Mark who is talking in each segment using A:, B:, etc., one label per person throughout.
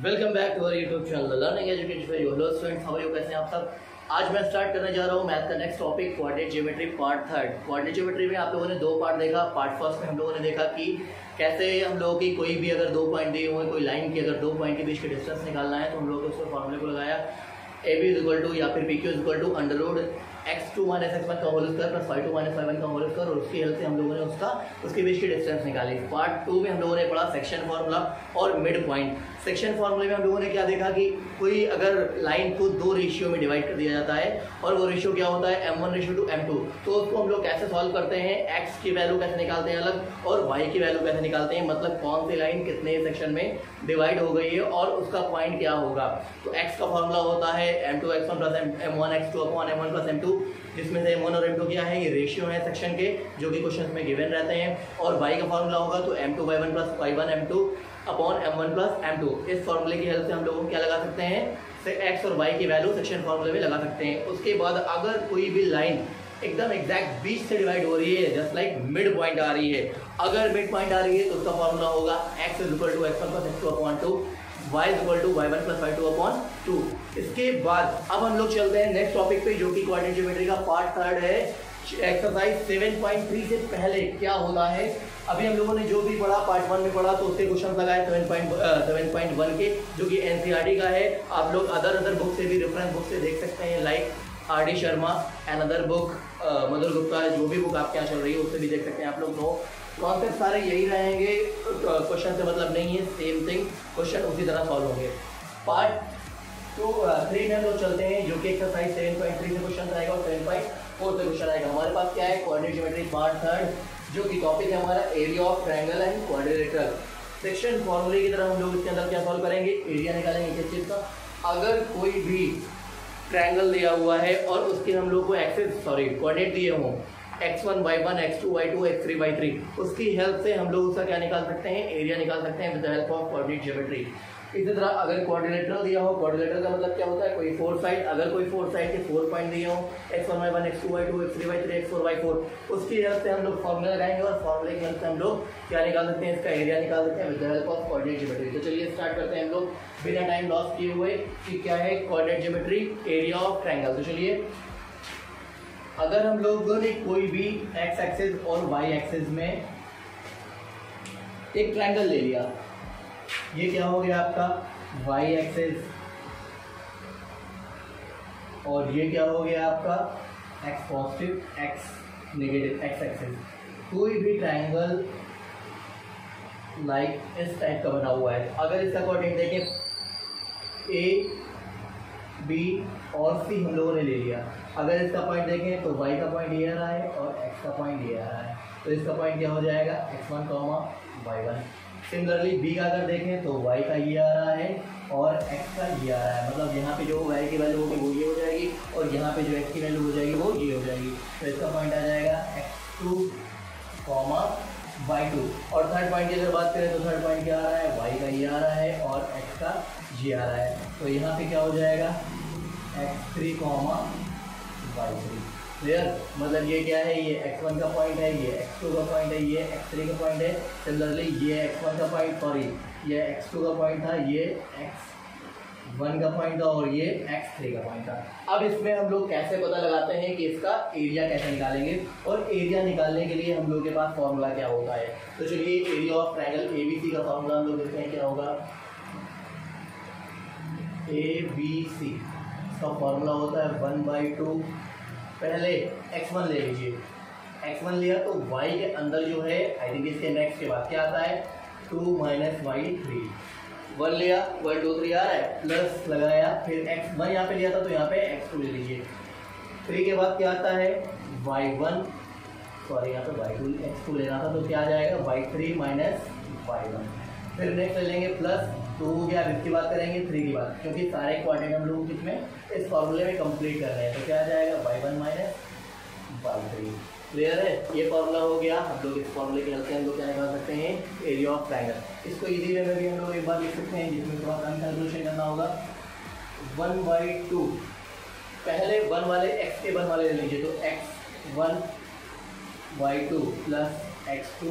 A: Welcome back to our YouTube channel learning education for you. Hello students, how are you? कैसे हैं आप सब? आज मैं स्टार्ट करने जा रहा हूँ मैथ का next topic coordinate geometry part third. Coordinate geometry में आप लोगों ने दो पार्ट देखा। पार्ट फर्स्ट में हम लोगों ने देखा कि कैसे हम लोगों की कोई भी अगर दो पॉइंट दिए हुए, कोई लाइन की अगर दो पॉइंट के बीच के डिस्टेंस निकालना है तो हम लोग उसको फॉर्मूले को लगाया AB इज इक्वल टू या फिर PQ is equal to under root x2 minus x1 का whole square plus y2 minus y1 का होल स्क्वायर, और उसकी हेल्प से हम लोगों ने उसके बीच की डिस्टेंस निकाली। पार्ट 2 में हम लोगों ने पढ़ा सेक्शन फार्मूला और मिड पॉइंट। सेक्शन फार्मूले में हम लोगों ने क्या देखा कि कोई अगर लाइन को दो रेशियो में डिवाइड कर दिया जाता है और वो रेशियो क्या होता है M1 रेशियो टू M2, तो उसको हम लोग कैसे सॉल्व करते हैं, x की वैल्यू कैसे निकालते हैं अलग और y की वैल्यू कैसे निकालते हैं, मतलब कौन सी लाइन कितने सेक्शन में डिवाइड हो गई है और उसका पॉइंट क्या होगा। तो x का फॉर्मूला होता है M2 x1 plus M1 x2 upon M1 plus M2, जिसमें से M1 और M2 क्या है, ये रेशियो है सेक्शन के जो कि क्वेश्चन में गिवन रहते हैं। और y का फॉर्मूला होगा तो M2 y1 plus y1 M2 upon M1 plus M2। इस फॉर्मूले की हेल्प से हम लोग क्या लगा सकते हैं, x और y की वैल्यू सेक्शन फॉर्मूले में लगा सकते हैं। उसके बाद अगर कोई भी लाइन एकदम एग्जैक्ट बीच से डिवाइड हो रही है, जस्ट लाइक मिड पॉइंट आ रही है, अगर मिड पॉइंट आ रही है तो उसका फॉर्मूला होगा x is equal to x1 plus x2 upon 2, y is equal to y1 plus y2 upon 2। इसके बाद अब हम लोग चलते हैं नेक्स्ट टॉपिक पे जो कि कोऑर्डिनेट ज्योमेट्री का पार्ट थर्ड है। एक्सरसाइज 7.3 से पहले क्या होता है, अभी हम लोगों ने जो भी पढ़ा पार्ट 1 में पढ़ा तो उसके क्वेश्चन लगाए 7.1 के जो कि NCERT का है। आप लोग अदर बुक से भी, रेफरेंस बुक से देख सकते हैं, like RD Sharma and other book, Madhur Gupta, जो भी बुक आपके यहाँ चल रही है उससे भी देख सकते हैं आप लोग। नो कॉन्सेप्ट सारे यही रहेंगे, क्वेश्चन से मतलब नहीं है, सेम थिंग, क्वेश्चन उसी तरह सॉल्व होंगे। पार्ट 3 में हम लोग चलते हैं जो कि एक्सरसाइज 7.3 से क्वेश्चन आएगा और 7.4 से क्वेश्चन आएगा। हमारे पास क्या है, कोऑर्डिनेट ज्योमेट्री पार्ट थर्ड, जो कि टॉपिक है हमारा area of triangle and quadrilateral. Section फॉर्मूले की तरह हम लोग इसके अंदर क्या सॉल्व करेंगे, एरिया निकालेंगे किस चीज़ का। अगर कोई भी ट्रायंगल दिया हुआ है और उसके हम लोग को कोऑर्डिनेट दिए हों x1 y1 x2 y2 x3 y3, उसकी हेल्प से हम लोग उसका क्या निकाल सकते हैं, एरिया निकाल सकते हैं with the help of coordinate geometry. इसी तरह अगर क्वाड्रिलेटरल दिया हो, क्वाड्रिलेटरल का मतलब क्या होता है, कोई फोर साइड, अगर कोई फोर साइड के 4 पॉइंट दिए हो x1 y1 x2 y2 x3 y3 x4 y4, उसकी हेल्प से हम लोग फॉर्मूला लगाएंगे और फॉर्मूले की हेल्प से हम लोग क्या निकाल सकते हैं, इसका एरिया निकाल सकते हैं with the help of coordinate geometry. तो चलिए स्टार्ट करते हैं हम लोग बिना टाइम लॉस किए हुए कि क्या है coordinate geometry, area of triangle. तो चलिए, अगर हम लोगों ने कोई भी x एक्सिस और y एक्सिस में एक ट्रायंगल ले लिया, ये क्या हो गया आपका y एक्सिस और ये क्या हो गया आपका x positive x negative x axis. कोई भी ट्रायंगल लाइक इस टाइप का बना हुआ है, अगर इसका कोऑर्डिनेट देखें A B और C हम लोगों ने ले लिया, अगर इसका पॉइंट देखें तो y का पॉइंट ये आ रहा है और x का पॉइंट ये आ रहा है, तो इसका पॉइंट क्या हो जाएगा x1, y1। सिमिलरली b का अगर देखें तो y का ये आ रहा है और x का ये आ रहा है, मतलब यहाँ पे जो y की वैल्यू होगी वो ये हो जाएगी और यहाँ पे जो x की वैल्यू हो जाएगी वो ये हो जाएगी। तो इसका पॉइंट आ जाएगा x2, y2। और थर्ड पॉइंट की अगर बात करें तो थर्ड पॉइंट क्या आ रहा है, y का ये आ रहा है और x का ये आ रहा है, तो यहाँ पे क्या हो जाएगा x3, y3। क्लियर, मतलब ये क्या है, ये x1 का पॉइंट है, ये x2 का पॉइंट है, ये x3 का पॉइंट है। सिमिलरली ये x1 का पॉइंट, ये x2 का पॉइंट था, ये x1 का पॉइंट था और ये x3 का पॉइंट था। अब इसमें हम लोग कैसे पता लगाते हैं कि इसका एरिया कैसे निकालेंगे, और एरिया निकालने के लिए हम लोग के पास फॉर्मूला क्या होता है। तो चलिए, एरिया ऑफ ट्रायंगल ABC का फॉर्मूला हम लोग देखते हैं क्या होगा। ABC का फॉर्मूला होता है 1/2। पहले x1 ले लीजिए, x1 लिया तो y के अंदर जो है, आई थिंक इसके नेक्स्ट के बाद क्या आता है 2 माइनस y3। 1 लिया, 1 2 3 आ रहा है, प्लस लगाया, फिर x1 यहाँ पे लिया था तो यहाँ पे x2 ले लीजिए। 3 के बाद क्या आता है y1, यहाँ पे y2 x2 लेना था तो क्या आ जाएगा y3 माइनस y1। फिर नेक्स्ट ले लेंगे प्लस 2 हो गया। अब इसकी बात करेंगे 3 की बात, क्योंकि सारे क्वाड्रेंट हम लोग किसमें, इस फॉर्मूले में कंप्लीट कर रहे हैं, तो क्या आ जाएगा y1 माइनस y3। क्लियर है, ये फॉर्मूला हो गया। हम लोग इस फॉर्मूले की हेल्प से हम लोग क्या निकाल सकते हैं, एरिया ऑफ ट्रायंगल। इसको इजी वे में भी हम लोग एक बार लिख सकते हैं, जिसमें थोड़ा कम कैलकुलेशन करना होगा। 1/2, पहले 1 वाले x के 1 वाले ले लीजिए, तो x1 y2 plus x2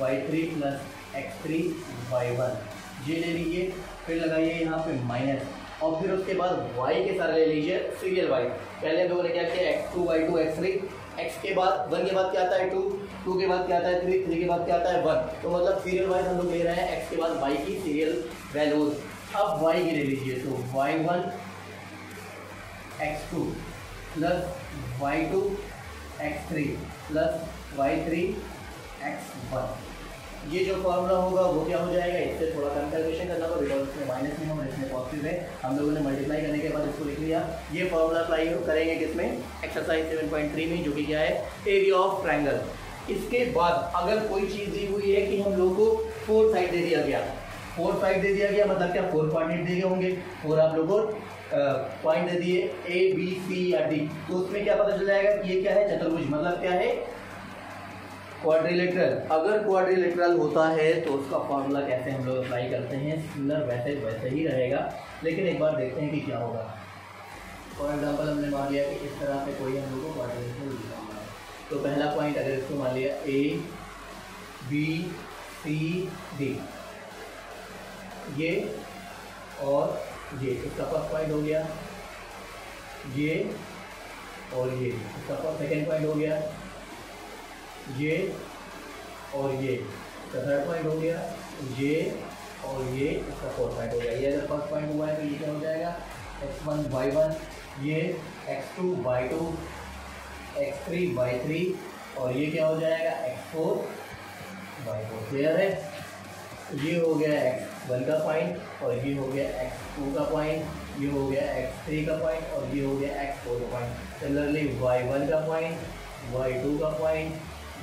A: y3 plus x3 y1, ये ले लीजिए। फिर लगाइए यहाँ पे माइनस, और फिर उसके बाद y के सारे ले लीजिए सीरियल वाइज। पहले हम लोगों ने क्या किया, x2 y2 x3, x के बाद 1 के बाद क्या आता है 2, 2 के बाद क्या आता है 3, 3 के बाद क्या आता है 1। तो मतलब सीरियल वाइज हम लोग ले रहे हैं x के बाद y की सीरियल वैल्यूज। अब y की ले लीजिए, तो y1 x2 plus y2 x3 plus y3 x1। ये जो फॉर्मूला होगा वो क्या हो जाएगा, इससे थोड़ा कंपैरिजन करना होगा, बिकॉज इसमें माइनस में और इसमें पॉजिटिव है। हम लोगों ने मल्टीप्लाई करने के बाद इसको लिख लिया। ये फॉर्मूला अप्लाई करेंगे किसमें, एक्सरसाइज 7.3 में, जो कि क्या है, एरिया ऑफ ट्रायंगल। इसके बाद अगर कोई चीज़ दी हुई है कि हम लोग को 4 साइड दे दिया गया, 4 साइड दे दिया गया मतलब क्या, 4 कोऑर्डिनेट दिए होंगे, 4 आप लोगों को पॉइंट दे दिए A B C या D, तो उसमें क्या पता चल जाएगा कि ये क्या है, चतुर्भुज, मतलब क्या है, क्वाड्रिलेटरल। अगर क्वाड्रिलेटरल होता है तो उसका फॉर्मूला कैसे हम लोग अप्लाई करते हैं, सिमिलर वैसे ही रहेगा, लेकिन एक बार देखते हैं कि क्या होगा। फॉर एग्जांपल हमने मान लिया कि इस तरह से कोई हम लोग को क्वाड्रिलेटरल दिखाना है, तो पहला पॉइंट अगर इसको मान लिया A B C D, ये और ये इसका फर्स्ट पॉइंट हो गया, ये और ये इसका सेकेंड पॉइंट हो गया, ये और ये इसका थर्ड पॉइंट हो गया, ये और ये इसका फोर्थ पॉइंट हो गया। ये अगर फर्स्ट पॉइंट हुआ है तो ये क्या हो जाएगा, x1 y1, ये x2 y2, x3 y3, और ये क्या हो जाएगा, x4 y4। क्लियर है, ये हो गया x1 का पॉइंट, और ये हो गया x2 का पॉइंट, ये हो गया x3 का पॉइंट, और ये हो गया x4 का पॉइंट। सिमिलरली y1 का पॉइंट, y2 का पॉइंट,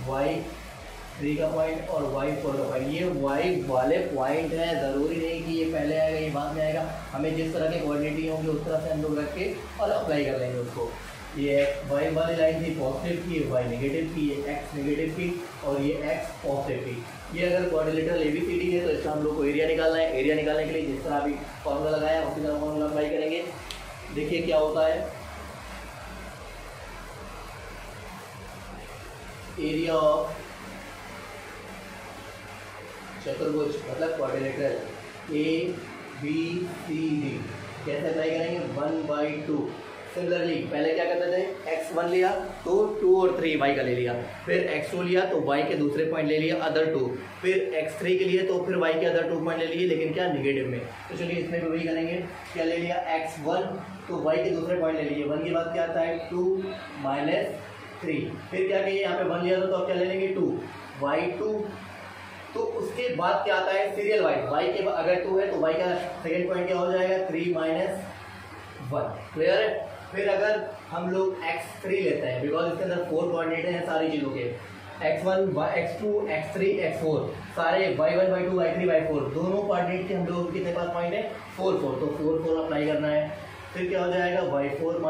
A: y3 का पॉइंट और y4 का पॉइंट। ये y वाले पॉइंट हैं, ज़रूरी नहीं कि ये पहले आएगा ये बाद में आएगा, हमें जिस तरह के कोऑर्डिनेट होंगे उस तरह से हम लोग रख के और अप्लाई कर लेंगे उसको। ये y वाली लाइन थी पॉजिटिव की, y नेगेटिव की, ये x नेगेटिव की और ये x पॉजिटिव की। ये अगर क्वाड्रिलेटरल ABCD है तो इसका हम लोग को एरिया निकालना है। एरिया निकालने के लिए जिस तरह अभी फॉर्मूला लगाया उसी तरह फॉर्मूला अप्लाई करेंगे। देखिए क्या होता है, एरिया ऑफ चतुर्भुज मतलब क्वाड्रिलेटरल ABCD कैसे अप्लाई करेंगे, 1/2। सिमिलरली पहले क्या करते थे, x1 लिया तो 2 और 3 y का ले लिया, फिर x2 लिया तो y के दूसरे पॉइंट ले लिया अदर 2, फिर x3 के लिए तो फिर y के अदर 2 पॉइंट ले लिए, लेकिन क्या नेगेटिव में। तो चलिए इसमें भी वही करेंगे, क्या ले लिया, x1 तो y के दूसरे पॉइंट ले लिए, 1 के बाद क्या आता है 2 - 3, फिर क्या कहिए यहाँ पे 1 लिया तो अब क्या ले लेंगे 2 y2, तो उसके बाद क्या आता है सीरियल वाइज, y के बाद अगर 2 है तो y का सेकेंड पॉइंट क्या हो जाएगा 3 - 1। क्लियर है। फिर अगर हम लोग x3 लेते हैं, बिकॉज इसके अंदर 4 कोऑर्डिनेट हैं सारी चीज़ों के, x1 x2 x3 x4 सारे y1 y2 y3 y4 दोनों कोऑर्डिनेट के हम लोग कितने पास पॉइंट है 4 4, तो 4 4 अप्लाई करना है। फिर क्या हो जाएगा y4 -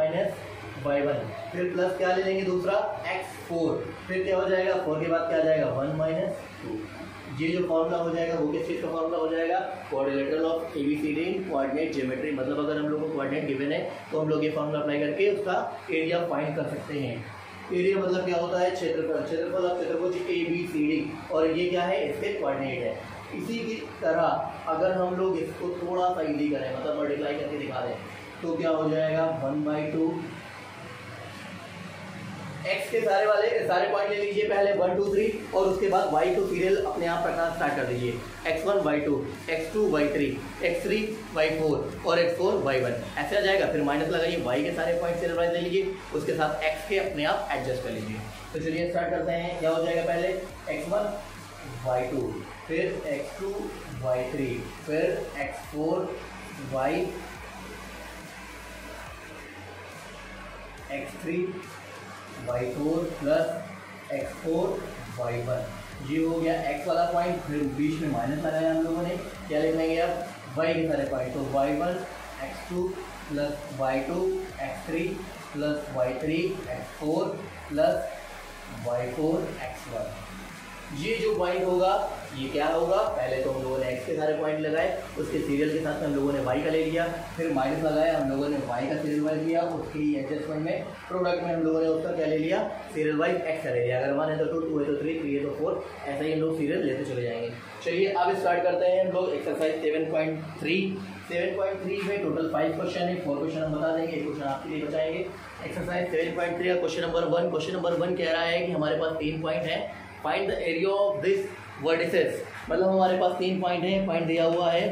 A: y1, फिर प्लस क्या ले लेंगे दूसरा x4, फिर क्या हो जाएगा 4 के बाद क्या आ जाएगा 1 - 2। ये जो फॉर्मूला हो जाएगा वो किस चीज़ का फॉर्मूला हो जाएगा, quadrilateral of ABCD coordinate geometry. मतलब अगर हम लोग को कोऑर्डिनेट गिवन है तो हम लोग ये फॉर्मूला अप्लाई करके उसका एरिया फाइंड कर सकते हैं। एरिया मतलब क्या होता है, क्षेत्रफल, क्षेत्रफल ऑफ चतुर्भुज ABCD, और ये क्या है, इसके कोऑर्डिनेट है। इसी की तरह अगर हम लोग इसको थोड़ा सा इजी करें, मतलब मल्टीप्लाई करके दिखा दें, तो क्या हो जाएगा 1/2, x के सारे पॉइंट ले लीजिए, पहले 1 2 3, और उसके बाद y को सीरियल अपने आप रखना स्टार्ट कर दीजिए, x1 y2 x2 y3 x3 y4 और x4 y1, ऐसे आ जाएगा। फिर माइनस लगाइए, y के सारे पॉइंट सीरियल वाइज ले लीजिए, उसके साथ x के अपने आप एडजस्ट कर लीजिए। तो चलिए स्टार्ट करते हैं। क्या हो जाएगा, पहले x1 y2, फिर x2 y3, फिर x4 x3 y4 plus x4 y1, ये हो गया x वाला पॉइंट। फिर बीच में माइनस लगाया हम लोगों ने, क्या लिख लेंगे अब y के सारे पॉइंट, तो y1 x2 plus y2 x3 plus y3 x4 plus y4 x1। ये जो पॉइंट होगा ये क्या होगा, पहले तो हम लोगों ने x के सारे पॉइंट लगाए, उसके सीरियल के साथ हम लोगों ने y का ले लिया, फिर माइनस लगाया, हम लोगों ने y का सीरियल वाइज लिया, उसकी एडजस्टमेंट में प्रोडक्ट में हम लोगों ने उसका क्या ले लिया, सीरियल वाइज x का ले लिया। अगर 1 है तो 2, 2 है तो 3, 3 है तो 4, ऐसा ही हम लोग सीरियल लेते चले जाएंगे। चलिए अब स्टार्ट करते हैं हम लोग एक्सरसाइज 7.3 में टोटल 5 क्वेश्चन है, 4 क्वेश्चन हम बता देंगे, 1 क्वेश्चन आपके लिए बचाएंगे। एक्सरसाइज 7.3 का क्वेश्चन नंबर 1 कह रहा है कि हमारे पास 3 पॉइंट है, find the area of this vertices. मतलब हमारे पास 3 पॉइंट है, पॉइंट दिया हुआ है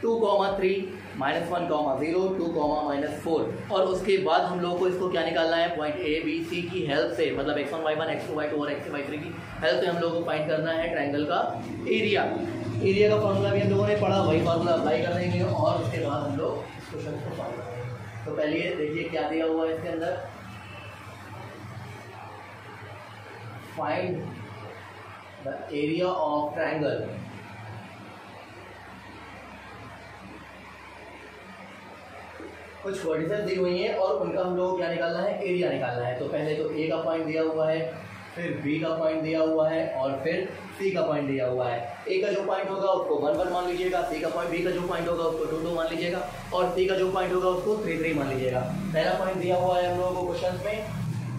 A: 2, 3, -1, 0, 2, -4 और उसके बाद हम लोगों को इसको क्या निकालना है, पॉइंट ए बी सी की हेल्प से, मतलब x1 y1 x2 y2 और x3 y3 की हेल्प से हम लोगों को फाइंड करना है ट्रायंगल का एरिया। एरिया का फॉर्मूला भी हम लोगों ने पढ़ा, वही फॉर्मूला अप्लाई कर देंगे और उसके बाद हम लोग इस क्वेश्चन को सॉल्व करेंगे। तो पहले देखिए क्या दिया हुआ है इसके अंदर, find the area of triangle. कुछ वर्टिसेस दी हुई हैं और उनका हम लोग क्या निकालना है, एरिया निकालना है। तो पहले तो ए का पॉइंट दिया हुआ है, फिर बी का पॉइंट दिया हुआ है और फिर सी का पॉइंट दिया हुआ है। ए का जो पॉइंट होगा उसको 1, 1 मान लीजिएगा, सी का पॉइंट, बी का जो पॉइंट होगा उसको 2, 2 मान लीजिएगा और सी का जो पॉइंट होगा उसको 3, 3 मान लीजिएगा। पहला पॉइंट दिया हुआ है हम लोगों को क्वेश्चन में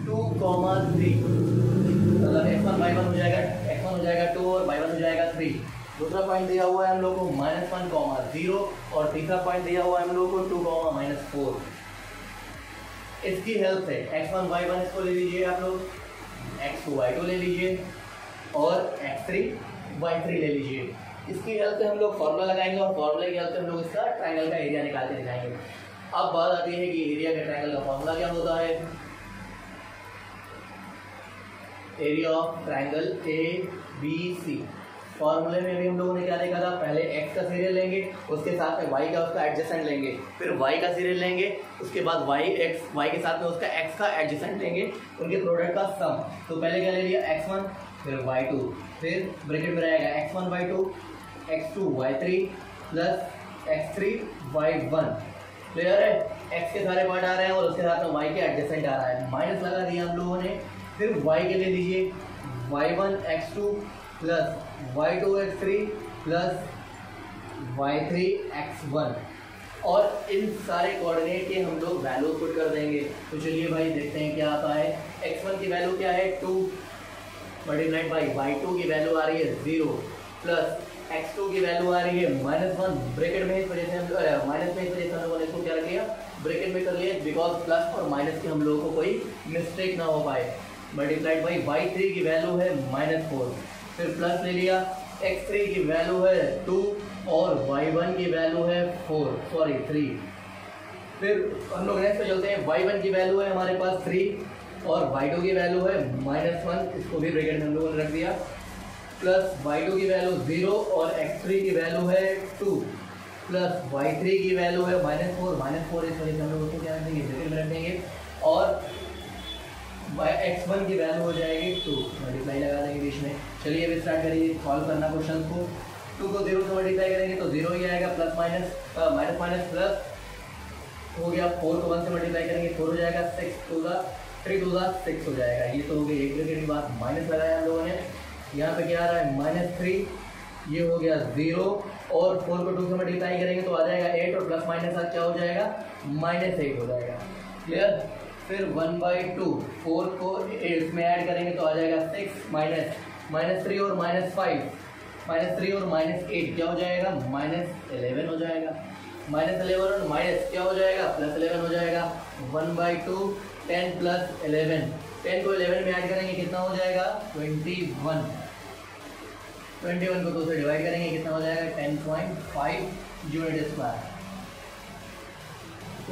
A: 2, 3, मतलब x1 y1 हो जाएगा, x1 हो जाएगा 2 और y1 हो जाएगा 3। दूसरा पॉइंट दिया हुआ है हम लोग को -1, 0 और तीसरा पॉइंट दिया हुआ है हम लोग को 2, -4। इसकी हेल्प से x1 y1 इसको ले लीजिए आप लोग, x2 y2 ले लीजिए और x3 y3 ले लीजिए। इसकी हेल्प से हम लोग फॉर्मूला लगाएंगे और फॉर्मूले की हेल्प से हम लोग इसका ट्रायंगल का एरिया निकाल के दिखाएंगे। अब बात आती है कि एरिया के ट्रायंगल का फॉर्मूला क्या होता है। Area of triangle A B C, फॉर्मूले में भी हम लोगों ने क्या देखा था, पहले x का सीरियल लेंगे, उसके साथ में y का उसका एडजेसेंट लेंगे, फिर y का सीरियल लेंगे, उसके बाद y के साथ में उसका x का एडजेसेंट लेंगे, उनके प्रोडक्ट का सम। तो पहले क्या ले लिया x1, फिर y2, फिर ब्रैकेट में रहेगा x1 y2 x2 y3 plus x3 y1। Clear है, x के सारे पार्ट आ रहे हैं और उसके साथ में y के एडजेसेंट आ रहा है, माइनस लगा दिया हम लोगों ने। फिर y के ले लीजिए y1 x2 plus y2 x3 plus y3 x1 और इन सारे कोऑर्डिनेट के हम लोग वैल्यू पुट कर देंगे। तो चलिए भाई देखते हैं क्या आता है। x1 की वैल्यू क्या है 2 मल्टीप्लाइड बाई y2 की वैल्यू आ रही है 0 प्लस x2 की वैल्यू आ रही है -1, ब्रैकेट में इस वजह से हम माइनस में इस वजह से हम लोगों ने इसको क्या किया, ब्रैकेट में कर लिया, बिकॉज प्लस और माइनस की हम लोगों को कोई मिस्टेक ना हो पाए। मल्टीप्लाइड बाई y3 की वैल्यू है -4, फिर प्लस ले लिया, x3 की वैल्यू है 2 और y1 की वैल्यू है 3। फिर हम लोग नेक्स्ट पे चलते हैं, y1 की वैल्यू है हमारे पास 3 और y2 की वैल्यू है -1, इसको भी ब्रैकेट में हम लोगों ने रख दिया, प्लस y2 की वैल्यू 0 और x3 की वैल्यू है 2 प्लस y3 की वैल्यू है -4 इस वजह से हम लोग उसको क्या रख देंगे, ब्रैकेट में रख देंगे और x1 की वैल्यू हो जाएगी 2, मल्टीप्लाई लगा देंगे बीच में। चलिए अब स्टार्ट करिए सॉल्व करना क्वेश्चन को। 2 को 0 से मल्टीप्लाई करेंगे तो 0 ही आएगा, प्लस माइनस प्लस हो गया, 4 को 1 से मल्टीप्लाई करेंगे 4 हो जाएगा, 3 2 6 हो जाएगा। ये तो हो गई एक ब्रैकेट की बात, माइनस लगाया हम लोगों ने, यहाँ पे क्या आ रहा है -3, ये हो गया 0 और 4 को 2 से मल्टीप्लाई करेंगे तो आ जाएगा 8 और प्लस माइनस क्या हो जाएगा, -8 हो जाएगा। क्लियर, फिर 1/2, 4 को इसमें ऐड करेंगे तो आ जाएगा 6 -3 और -5, -3 और -8 क्या हो जाएगा, -11 हो जाएगा। -11 और माइनस क्या हो जाएगा, +11 हो जाएगा। 1/2 10 प्लस 11, 10 को 11 में ऐड करेंगे कितना हो जाएगा, 21 को 2 से डिवाइड करेंगे कितना हो जाएगा, 10.5 यूनिट स्क्वायर।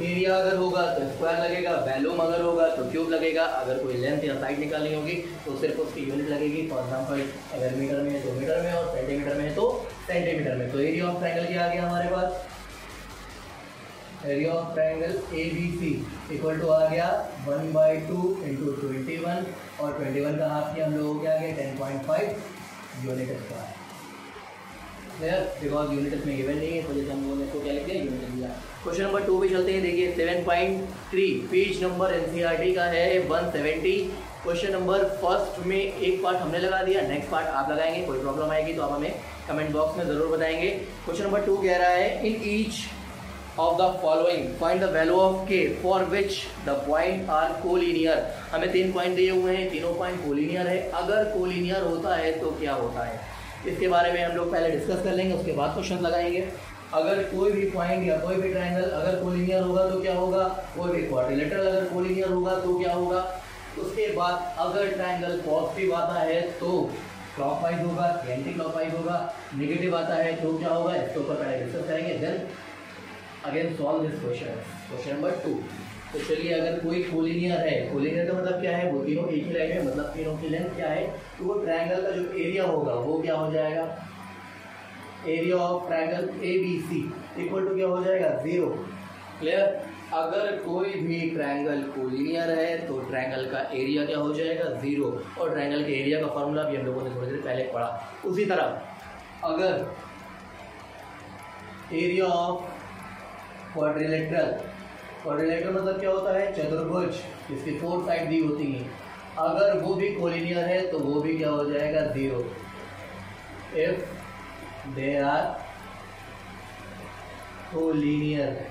A: एरिया अगर होगा तो स्क्वायर लगेगा, वैल्यूम अगर होगा तो क्यूब लगेगा, अगर कोई लेंथ या साइड निकालनी होगी तो सिर्फ उसकी यूनिट लगेगी। फॉर एग्जाम्पल अगर मीटर में है तो मीटर में और सेंटीमीटर में है तो सेंटीमीटर में। तो एरिया ऑफ ट्रायंगल क्या आ गया हमारे पास, area of triangle ABC equal to आ गया 1/2 × 21 और 21 का हाफ किया हम लोगों को क्या आ गया 10.5 unit square. Clear, because unit इसमें गिवन नहीं है तो जैसे हम लोगों ने इसको क्या लिख दिया, यूनिट लिया। क्वेश्चन नंबर 2 पे चलते हैं। देखिए 7.3 पेज नंबर NCERT का है 170। क्वेश्चन नंबर फर्स्ट में एक पार्ट हमने लगा दिया, नेक्स्ट पार्ट आप लगाएंगे, कोई प्रॉब्लम आएगी तो आप हमें कमेंट बॉक्स में ज़रूर बताएंगे। क्वेश्चन नंबर 2 कह रहा है, in each of the following find the value of k for which the point are collinear. हमें 3 पॉइंट दिए हुए हैं, तीनों पॉइंट कोलिनियर है। अगर कोलिनियर होता है तो क्या होता है, इसके बारे में हम लोग पहले डिस्कस कर लेंगे, उसके बाद क्वेश्चन लगाएंगे। अगर कोई भी पॉइंट या कोई भी ट्रायंगल अगर कोलिनियर होगा तो क्या होगा, कोई भी क्वाड्रिलेटरल अगर कोलिनियर होगा तो क्या होगा। उसके बाद अगर ट्रायंगल पॉजिटिव आता है तो क्लॉकवाइज होगा, एंटी क्लॉकवाइज होगा, नेगेटिव आता है तो क्या होगा, इसके ऊपर पहले डिस्कस करेंगे। Then again solve this question, question number 2। तो चलिए, अगर कोई कोलिनियर है, कोलिनियर का मतलब क्या है, वो तीनों एक ही लाइन में, मतलब तीनों की लेंथ क्या है, तो वो ट्रायंगल का जो एरिया होगा वो क्या हो जाएगा, area of triangle ABC equal to क्या हो जाएगा, 0। क्लियर। अगर कोई भी ट्रायंगल कोलिनियर है तो ट्रायंगल का एरिया क्या हो जाएगा, 0। और ट्रायंगल के एरिया का फॉर्मूला भी हम लोगों ने थोड़ी देर पहले पढ़ा। उसी तरह अगर एरिया ऑफ क्वाड्रिलेटरल, क्वाड्रिलेटरल मतलब क्या होता है, चतुर्भुज जिसकी 4 साइड दी होती हैं, अगर वो भी कोलिनियर है तो वो भी क्या हो जाएगा, 0। If they are collinear,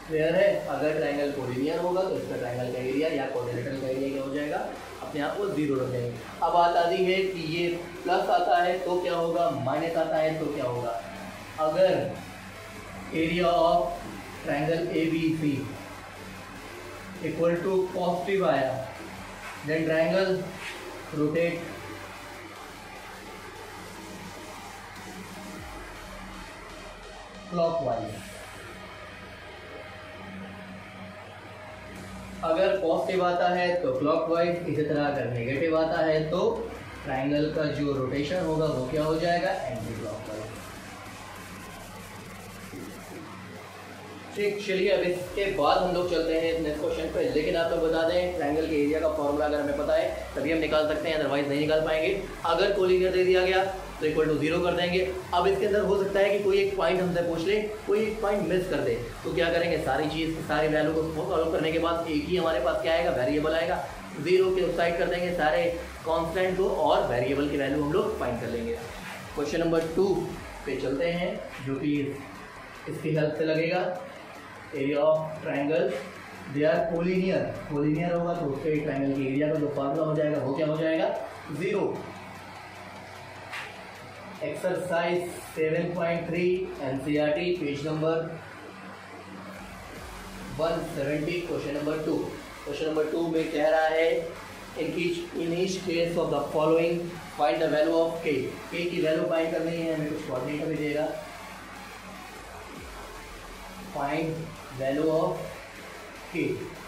A: clear है। अगर ट्रायंगल कोलिनियर होगा तो इसका ट्रायंगल का एरिया या क्वाड्रिलेटरल का एरिया क्या हो जाएगा, अपने आप को 0 रख देंगे। अब बात आती है कि ये प्लस आता है तो क्या होगा, माइनस आता है तो क्या होगा। अगर area of triangle ABC equal to positive आया, देन ट्रायंगल रोटेट क्लॉकवाइज। अगर पॉजिटिव आता है तो क्लॉकवाइज, इसी तरह अगर नेगेटिव आता है तो ट्रायंगल का जो रोटेशन होगा वो क्या हो जाएगा, एंटी क्लॉकवाइज। ठीक, चलिए अब इसके बाद हम लोग चलते हैं नेक्स्ट क्वेश्चन पे। लेकिन आपको बता दें, ट्रायंगल के एरिया का फॉर्मूला अगर हमें पता है तभी हम निकाल सकते हैं, अदरवाइज नहीं निकाल पाएंगे। अगर कोलिनियर दे दिया गया तो इक्वल टू 0 कर देंगे। अब इसके अंदर हो सकता है कि कोई एक पॉइंट हमसे पूछ ले, कोई एक पॉइंट मिस कर दे, तो क्या करेंगे, सारी चीज़ सारी वैल्यू को सॉल्व करने के बाद एक ही हमारे पास क्या आएगा, वेरिएबल आएगा। 0 के उस साइड कर देंगे सारे कांस्टेंट को और वेरिएबल की वैल्यू हम लोग फाइंड कर लेंगे। क्वेश्चन नंबर 2 पे चलते हैं, जो कि इसकी हेल्प से लगेगा। Area of triangle they are collinear, collinear होगा तो उसके ट्रायंगल के एरिया का जो फार्मूला हो जाएगा वो क्या हो जाएगा, 0। Exercise 7.3 NCERT page number 170, question number 2। Question number 2 में कह रहा है, in each case of the following find the value of k की वैल्यू फाइंड करनी है, हमें कुछ कोऑर्डिनेट भी देगा। फाइंड वैल्यू ऑफ k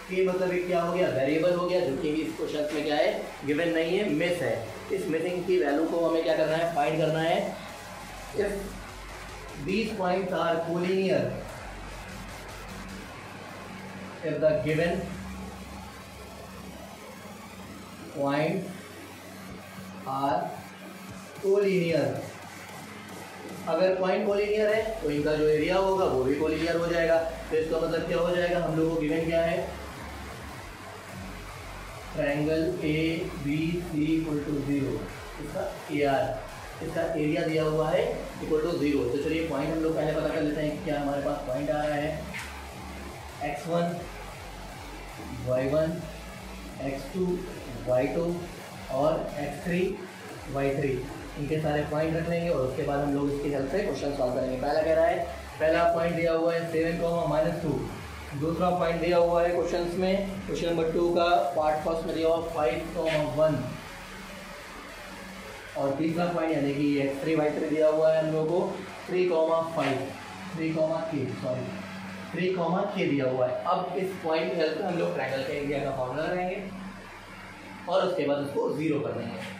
A: मतलब एक क्या हो गया, वेरिएबल हो गया, जो कि इस क्वेश्चन में क्या है, गिवन नहीं है, मिस है। इस मिसिंग की वैल्यू को हमें क्या करना है, फाइंड करना है। If these points are collinear, if the given points are collinear, अगर पॉइंट कोलिनियर है तो इनका जो एरिया होगा वो भी कोलिनियर हो जाएगा। तो इसका मतलब क्या हो जाएगा, हम लोगों को गिवन क्या है, ट्रायंगल ABC इक्वल टू 0, इसका इसका एरिया दिया हुआ है इक्वल टू 0। तो चलिए पॉइंट हम लोग पहले पता कर लेते हैं कि क्या हमारे पास पॉइंट आ रहा है, x1 y1 x2 y2 और x3 y3, इनके सारे पॉइंट रख लेंगे और उसके बाद हम लोग इसकी हेल्प से क्वेश्चन सॉल्व करेंगे। पहला कह रहा है, पहला पॉइंट दिया हुआ है 7, -2। दूसरा पॉइंट दिया हुआ है क्वेश्चंस में, क्वेश्चन नंबर 2 का पार्ट फर्स्ट में दिया हुआ 5, 1। और तीसरा पॉइंट यानी कि x3 y3 दिया हुआ है हम लोगों को 3, 5, 3, k दिया हुआ है। अब इस पॉइंट की हेल्प से हम लोग ट्रायंगल के एरिया का फॉर्मूला लगाएंगे और उसके बाद उसको 0 कर देंगे।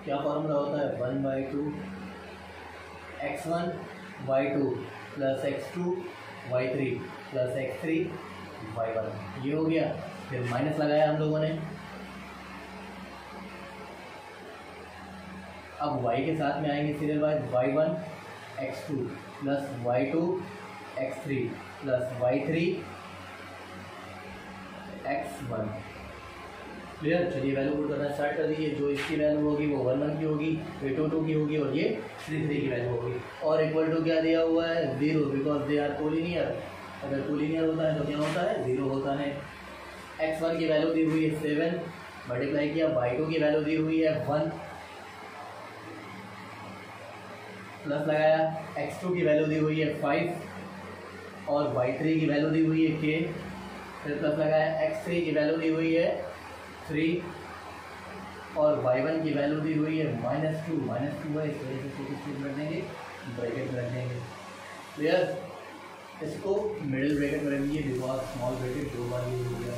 A: क्या फॉर्मूला होता है, 1/2 x1 y2 plus x2 y3 plus x3 y1, ये हो गया। फिर माइनस लगाया हम लोगों ने। अब y के साथ में आएंगे serial wise, y1 x2 plus y2 x3 plus y3 x1। Clear. चलिए वैल्यू पुट करना स्टार्ट कर दीजिए। जो इसकी वैल्यू होगी वो 1 1 की होगी, ये 2 2 की होगी और ये 3 3 की वैल्यू होगी। और इक्वल टू क्या दिया हुआ है, 0, बिकॉज दे आर कोलिनियर। अगर कोलिनियर होता है तो क्या होता है, 0 होता है। x1 की वैल्यू दी हुई है 7, मल्टीप्लाई किया, y2 की वैल्यू दी हुई है 1, प्लस लगाया, x2 की वैल्यू दी हुई है 5 और y3 की वैल्यू दी हुई है k, फिर प्लस लगाया, x3 की वैल्यू दी हुई है 3 और y1 की वैल्यू दी हुई है -2 है, इस वजह से इसको रख देंगे, ब्रैकेट में रख देंगे। क्लियर? इसको मिडिल ब्रैकेट में रख दीजिए because small bracket 2 bar use हो गया।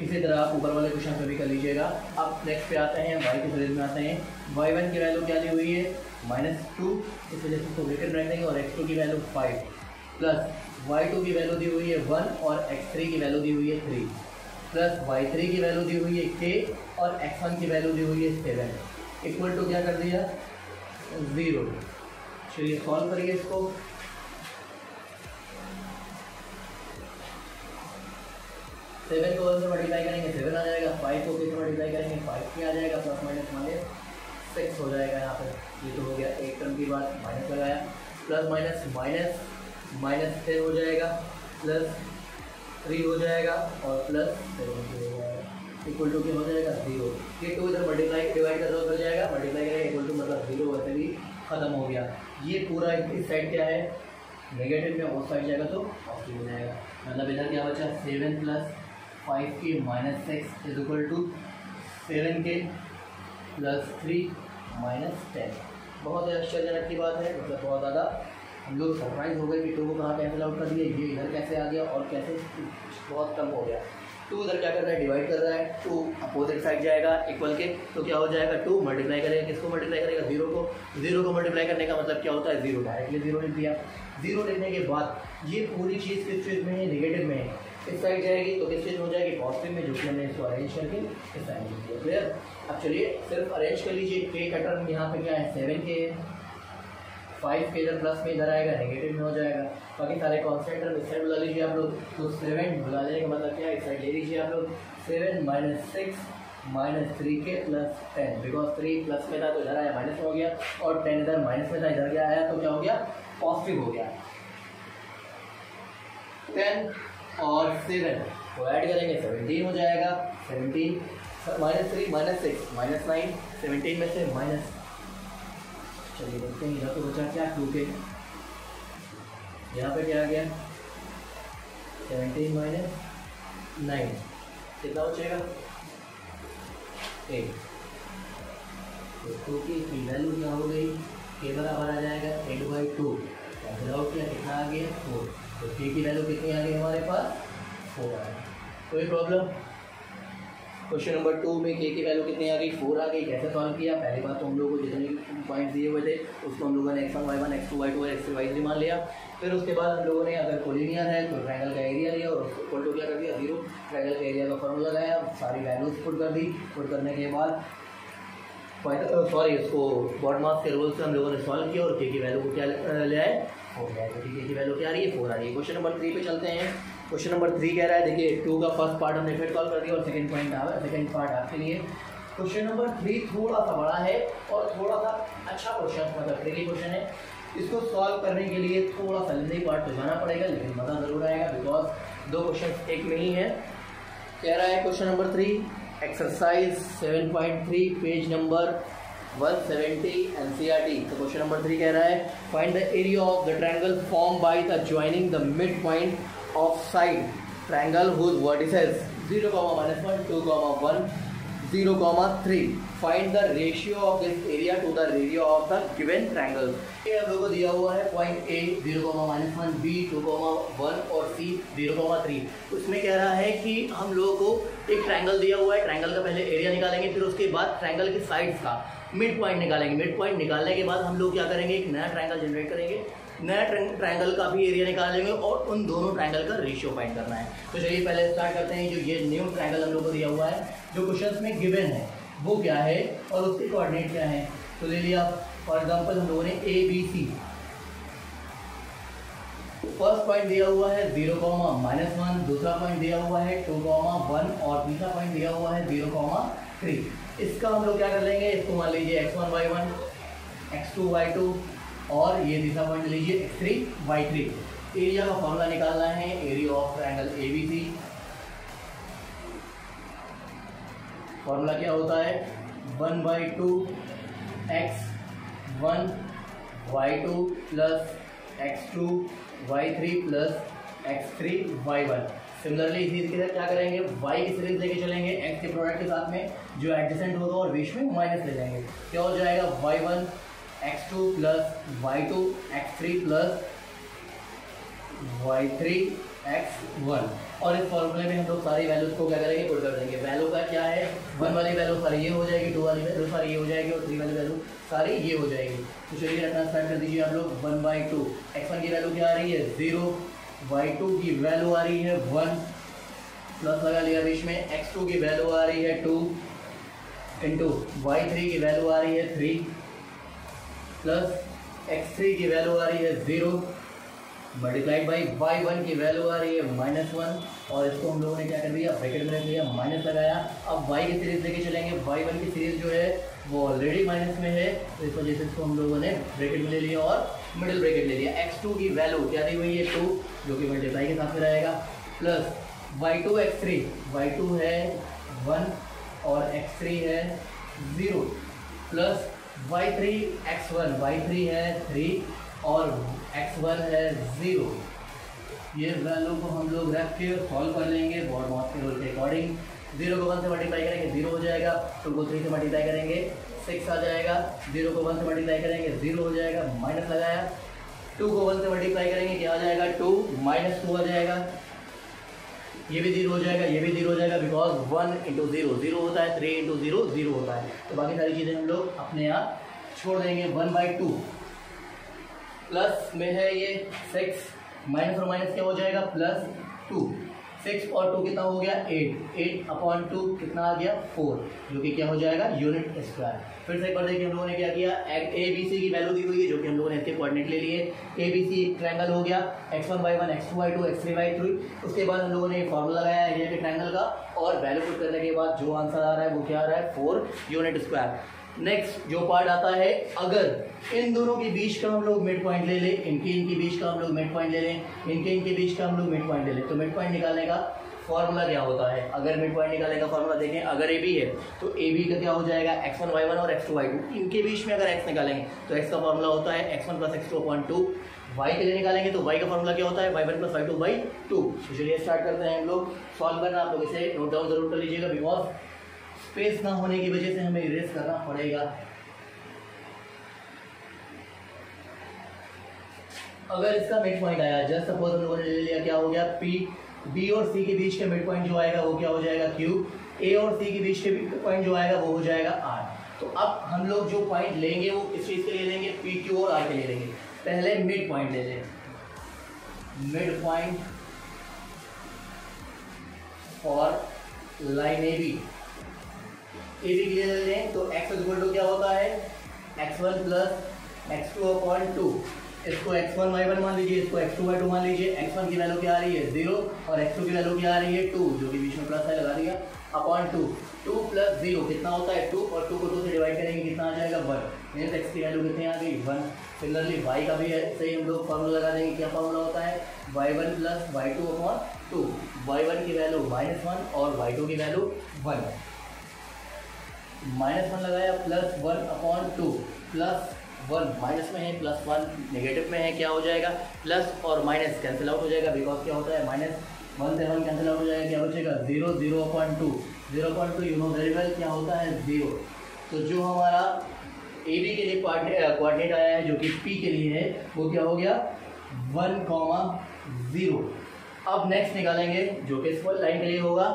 A: इसी तरह आप ऊपर वाले क्वेश्चन पे भी कर लीजिएगा। अब नेक्स्ट पे आते हैं, y के सीरीज में आते हैं। y1 की वैल्यू क्या दी हुई है, -2, इस वजह से इसको ब्रैकेट में रख देंगे, और x2 की वैल्यू 5 प्लस y2 की वैल्यू दी हुई है 1 और x3 की वैल्यू दी हुई है 3 प्लस y3 की वैल्यू दी हुई है k और x1 की वैल्यू दी हुई है 7 इक्वल टू क्या कर दिया, 0। चलिए सॉल्व करिए इसको। 7 को 1 से मल्टीप्लाई करेंगे 7 आ जाएगा, 5 को किससे मल्टीप्लाई करेंगे 5 के आ जाएगा, प्लस माइनस 6 हो जाएगा। यहाँ पर ये तो हो गया एक टर्म की बात, माइनस लगाया, प्लस माइनस माइनस 10 हो जाएगा, प्लस 3 हो जाएगा और प्लस 7 हो जाएगा, इक्वल टू क्या हो जाएगा 0। ये 2 इधर मल्टीप्लाई डिवाइड कर दो कर जाएगा, मल्टीप्लाई करेंगे इक्वल टू मतलब 0, वैसे भी खत्म हो गया। ये पूरा इस साइड क्या है, नेगेटिव में, उस साइड जाएगा तो पॉजिटिव हो जाएगा। मतलब इधर क्या बचा, 7 प्लस 5 के -6 इज इक्वल टू 7 के प्लस 3 -10। बहुत ही आश्चर्यजनक की बात है, मतलब बहुत ज़्यादा हम लोग सरप्राइज हो गए कि 2 को कहाँ कैंसिल आउट कर दिया, ये इधर कैसे आ गया और कैसे बहुत कम हो गया। 2 इधर क्या कर रहा है, डिवाइड कर रहा है, 2 अपोजिट साइड जाएगा इक्वल के, तो क्या हो जाएगा 2 मल्टीप्लाई करेगा, किसको मल्टीप्लाई करेगा 0 को मल्टीप्लाई करने का मतलब क्या होता है 0, डायरेक्टली 0 लिख दिया। 0 लिखने के बाद ये पूरी चीज़ किस चीज़ में है, नेगेटिव में है, इस साइड जाएगी तो किस चीज़ में हो जाएगी, पॉजिटिव में, जो कि हमने इसको अरेंज करके इस साइड लिख दिया। क्लियर? अब चलिए सिर्फ अरेंज कर लीजिए। k का टर्म यहाँ पे क्या है 7 के है, 5 के इधर प्लस में इधर आएगा, नेगेटिव में हो जाएगा, बाकी सारे कॉन्स्टेंट टर्म इस साइड बुला लीजिए आप लोग। तो 7 बुला लेने का मतलब क्या है, इस साइड ले लीजिए आप लोग, 7 -6 -3 के प्लस 10, बिकॉज 3 प्लस में था तो इधर आया माइनस में हो गया, और 10 इधर माइनस में था, इधर क्या आया तो क्या हो गया, पॉजिटिव हो गया। 10 और 7 को ऐड करेंगे 17 हो जाएगा, 17 -3 -6 -9, 17 में से माइनस, चलिए देखते हैं इधर तो बचा क्या 2 के, यहाँ पे क्या आ गया 17 -9 कितना बचेगा 8। तो 2 की वैल्यू क्या हो गई, के बराबर आ जाएगा 8/2, कैंसिल आउट किया कितना आ गया 4, तो k की वैल्यू कितनी आ गई हमारे पास 4 आ गई। कोई प्रॉब्लम? क्वेश्चन नंबर 2 में k की वैल्यू कितनी आ गई 4 आ गई। कैसे सॉल्व किया, पहली बात तो हम लोगों को जितने पॉइंट्स दिए हुए थे उसको हम लोगों ने x1 y1 x2 y2 और x3 y3 मान लिया। फिर उसके बाद हम लोगों ने अगर कोलिनियर है तो ट्रायंगल का एरिया लिया और उसको इक्वल टू क्या कर दिया 0, ट्रायंगल का एरिया का फॉर्मूला लगाया, सारी वैल्यूज पुट कर दी, पुट करने के बाद इसको बॉड मास के रूल से हम लोगों ने सॉल्व किया और k की वैल्यू को क्या ले आए 4 ले आए, तो k की वैल्यू क्या आ रही है 4 आ रही है। क्वेश्चन नंबर 3 पे चलते हैं। क्वेश्चन नंबर 3 कह रहा है, देखिए 2 का फर्स्ट पार्ट हमने फिर सॉल्व कर दिया और सेकंड पार्ट आपके लिए। क्वेश्चन नंबर 3 थोड़ा सा बड़ा है और थोड़ा सा अच्छा क्वेश्चन, मतलब ट्रिकी क्वेश्चन है। इसको सॉल्व करने के लिए थोड़ा सा लेंदी पार्ट तो जाना पड़ेगा, लेकिन मज़ा ज़रूर आएगा बिकॉज 2 क्वेश्चन एक में ही है। कह रहा है question number 3 exercise 7.3 page number 170 NCERT। तो क्वेश्चन नंबर 3 कह रहा है, find the area of the triangle form by the joining the mid point of side triangle whose vertices 0, -1, 2, 1, 0, 3. Find the ratio of this area to the area of the given triangle. ये हम लोगों को दिया हुआ है point A 0, -1, B 2, 1 और C 0, 3। उसमें कह रहा है कि हम लोगों को एक ट्रायंगल दिया हुआ है, ट्रायंगल का पहले एरिया निकालेंगे, फिर उसके बाद ट्रायंगल के साइड्स का मिड पॉइंट निकालेंगे। मिड पॉइंट निकालने के बाद हम लोग क्या करेंगे, एक नया ट्रायंगल जनरेट करेंगे, नया ट्रायंगल का भी एरिया निकालेंगे और उन दोनों ट्रायंगल का रेशियो फाइंड करना है। तो चलिए पहले स्टार्ट करते हैं। जो ये न्यू ट्रायंगल हम लोग को दिया हुआ है, जो क्वेश्चन में गिवन है वो क्या है और उसके कोऑर्डिनेट क्या है। तो ले लिया फॉर एग्जांपल हम लोगों ने ABC, फर्स्ट पॉइंट दिया हुआ है 0, -1, दूसरा पॉइंट दिया हुआ है 2, 1 और तीसरा पॉइंट दिया हुआ है 0, 3। इसका हम लोग क्या कर लेंगे, इसको मान लीजिए x1 y1 x2 y2 और ये तीसरा पॉइंट लीजिए x3 y3। एरिया का फॉर्मूला निकालना है, area of triangle ABC। Formula क्या होता है, 1/2 x1 y2 plus x2 y3 plus x3 y1। Similarly इसी के साथ क्या करेंगे, y की सीरीज लेके चलेंगे x के प्रोडक्ट के साथ में, जो एडजेसेंट होगा और बीच में माइनस ले जाएंगे। क्या हो जाएगा, y1 x2 plus y2 x3 plus y3 x1। और इस फॉर्मूले में हम लोग सारी वैल्यूज को क्या करेंगे, पुट कर देंगे। वैल्यू का क्या है, 1 वाली वैल्यू सारी ये हो जाएगी, 2 वाली वैल्यू सारी ये हो जाएगी और 3 वाली वैल्यू सारी ये हो जाएगी। तो चलिए रखना स्टार्ट कर दीजिए आप लोग। 1/2 x1 की वैल्यू क्या आ रही है 0, y2 की वैल्यू आ रही है 1, प्लस लगा लिया बीच में, x2 की वैल्यू आ रही है 2 इंटू y3 की वैल्यू आ रही है 3 प्लस x3 की वैल्यू आ रही है 0 मल्टीप्लाइड बाई y1 की वैल्यू आ रही है -1 और इसको हम लोगों ने क्या कर दिया, ब्रैकेट में रख दिया, माइनस लगाया। अब y की सीरीज लेके चलेंगे, y1 की सीरीज जो है वो ऑलरेडी माइनस में है, तो इस वजह से इसको हम लोगों ने ब्रैकेट में ले लिया और मिडिल ब्रैकेट ले लिया। x2 की वैल्यू क्या दी हुई है 2, जो कि मल्टीप्लाई के साथ में रहेगा, प्लस y2 x3, y2 है 1 और x3 है 0 प्लस y3 x1, y3 है 3 और x1 है 0। ये वैल्यू को हम लोग रख के सॉल्व कर लेंगे बॉड मास के रूल के अकॉर्डिंग। 0 को 1 से मल्टीप्लाई करेंगे 0 हो जाएगा, 2 को 3 से मल्टीप्लाई करेंगे 6 आ जाएगा, 0 को 1 से मल्टीप्लाई करेंगे 0 हो जाएगा, माइनस लगाया, 2 को 1 से मल्टीप्लाई करेंगे क्या आ जाएगा 2 -2 आ जाएगा, ये भी 0 हो जाएगा, ये भी 0 हो जाएगा, बिकॉज 1 इंटू 0 0 होता है, 3 इंटू 0 0 होता है। तो बाकी सारी चीज़ें हम लोग अपने आप छोड़ देंगे। 1/2 प्लस में है ये 6, माइनस और माइनस क्या हो जाएगा +2, 6 और 2 कितना हो गया 8/2 कितना आ गया 4, जो कि क्या हो जाएगा यूनिट स्क्वायर। फिर से एक बार देखिए हम लोगों ने क्या किया, ABC की वैल्यू दी हुई है, जो कि हम लोगों ने इसके कोऑर्डिनेट ले लिए। ABC एक ट्रायंगल हो गया, x1/1 x2/2 x3/3। उसके बाद हम लोगों ने फॉर्मूला लगाया एरिया के ट्रायंगल का, और वैल्यू पुट करने के बाद जो आंसर आ रहा है वो क्या आ रहा है 4 यूनिट स्क्वायर। नेक्स्ट जो पार्ट आता है, अगर इन दोनों के बीच का हम लोग मिड पॉइंट ले लें, इनके बीच का हम लोग मिड पॉइंट ले लें, इनके बीच का हम लोग मिड पॉइंट ले लें, तो मिड पॉइंट निकालने का फॉर्मूला क्या होता है। अगर मिड पॉइंट निकालने का फॉर्मूला देखें, अगर AB है तो AB का क्या हो जाएगा x1 y1 और x2 y2। इनके बीच में अगर x निकालेंगे तो x का फॉर्मूला होता है x1 + x2/2। y के लिए निकालेंगे तो y का फॉर्मूला क्या होता है y1 + y2/2। तो चलिए स्टार्ट करते हैं हम लोग सॉल्व करना। आप लोग इसे नोट डाउन जरूर कर लीजिएगा, बिकॉज स्पेस ना होने की वजह से हमें इरेज करना पड़ेगा। अगर इसका मिड पॉइंट आया, जस्ट सपोज हम लोगों ने ले लिया, क्या हो गया P, B और C के बीच का मिड पॉइंट जो आएगा वो क्या हो जाएगा Q, A और C के बीच के पॉइंट जो आएगा वो हो जाएगा R। तो अब हम लोग जो पॉइंट लेंगे वो किस चीज़ के लिए लेंगे, P, Q और R के लिए लेंगे। पहले मिड पॉइंट ले लें, mid point for line AB के लिए ले लें तो x = क्या होता है x1 + x2/2। इसको x1 y1 मान लीजिए, इसको x2 y2 मान लीजिए। x1 की वैल्यू क्या आ रही है 0 और x2 की वैल्यू क्या आ रही है 2, जो कि बीच में प्लस है लगा दिया, /2। 2 + 0 कितना होता है 2, और 2 को 2 से डिवाइड करेंगे कितना आ जाएगा 1। मीन्स x की वैल्यू कितनी आ गई 1। सिमिलरली y का भी है, सही हम लोग फॉर्मूला लगा देंगे। क्या फॉर्मूला होता है y1 + y2/2। y1 की वैल्यू -1 और y2 की वैल्यू 1। -1 लगाया, +1/2, +1 माइनस में है, +1 नेगेटिव में है, क्या हो जाएगा प्लस और माइनस कैंसिल आउट हो जाएगा, बिकॉज क्या होता है -1 से 1 कैंसिल आउट हो जाएगा, क्या बचेगा 0 0/2। 0/2 यू नो वेरी वेल क्या होता है 0। तो जो हमारा AB के लिए कोऑर्डिनेट आया है, जो कि P के लिए है, वो क्या हो गया 1,0। अब नेक्स्ट निकालेंगे जो कि इस लाइन के लिए होगा